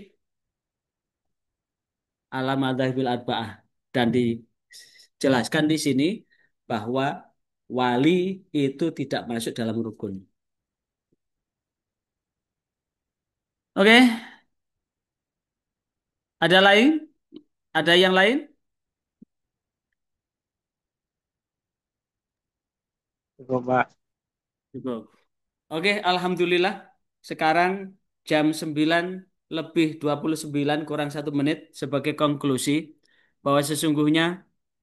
Speaker 1: ala Madzhabil Arba'ah dan dijelaskan di sini bahwa wali itu tidak masuk dalam rukun. Oke, ada lain? Ada yang lain?
Speaker 3: Cukup, Pak.
Speaker 1: Cukup. Oke, alhamdulillah. Sekarang jam 9 lebih 29 kurang 1 menit sebagai konklusi bahwa sesungguhnya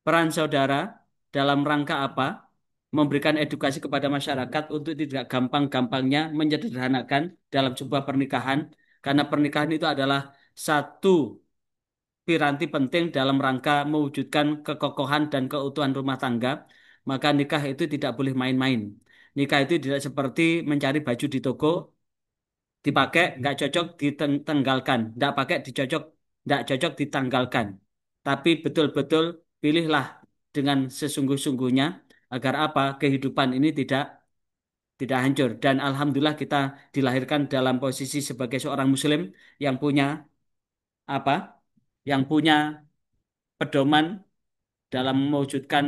Speaker 1: peran saudara dalam rangka apa? Memberikan edukasi kepada masyarakat untuk tidak gampang-gampangnya menyederhanakan dalam sebuah pernikahan karena pernikahan itu adalah satu piranti penting dalam rangka mewujudkan kekokohan dan keutuhan rumah tangga, maka nikah itu tidak boleh main-main. Nikah itu tidak seperti mencari baju di toko, dipakai, nggak cocok, ditanggalkan. Nggak pakai, dicocok, nggak cocok, ditanggalkan. Tapi betul-betul pilihlah dengan sesungguh-sungguhnya agar apa? Kehidupan ini tidak hancur. Dan alhamdulillah kita dilahirkan dalam posisi sebagai seorang muslim yang punya apa? Yang punya pedoman dalam mewujudkan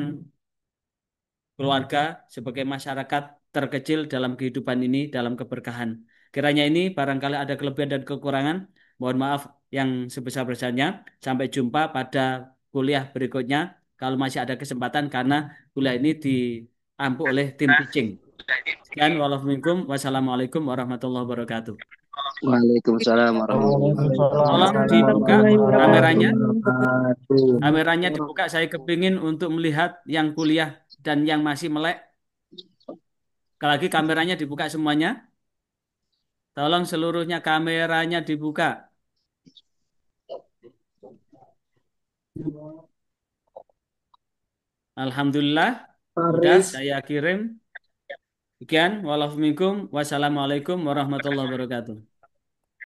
Speaker 1: keluarga sebagai masyarakat terkecil dalam kehidupan ini dalam keberkahan. Kiranya ini barangkali ada kelebihan dan kekurangan. Mohon maaf yang sebesar-besarnya. Sampai jumpa pada kuliah berikutnya. Kalau masih ada kesempatan karena kuliah ini diampu oleh tim teaching. Sekian, wassalamualaikum warahmatullahi wabarakatuh.
Speaker 6: Waalaikumsalam warahmatullahi wabarakatuh.
Speaker 1: Tolong
Speaker 4: Waalaikumsalam
Speaker 1: dibuka
Speaker 2: Warahmatullahi
Speaker 1: kameranya.
Speaker 2: wabarakatuh.
Speaker 4: wabarakatuh.
Speaker 1: Kameranya dibuka. Saya kepingin untuk melihat yang kuliah dan yang masih melek. Sekali lagi kameranya dibuka semuanya. Tolong seluruhnya kameranya dibuka. Alhamdulillah, sudah
Speaker 4: Paris.
Speaker 1: saya kirim. Sekian, wassalamualaikum warahmatullahi wabarakatuh.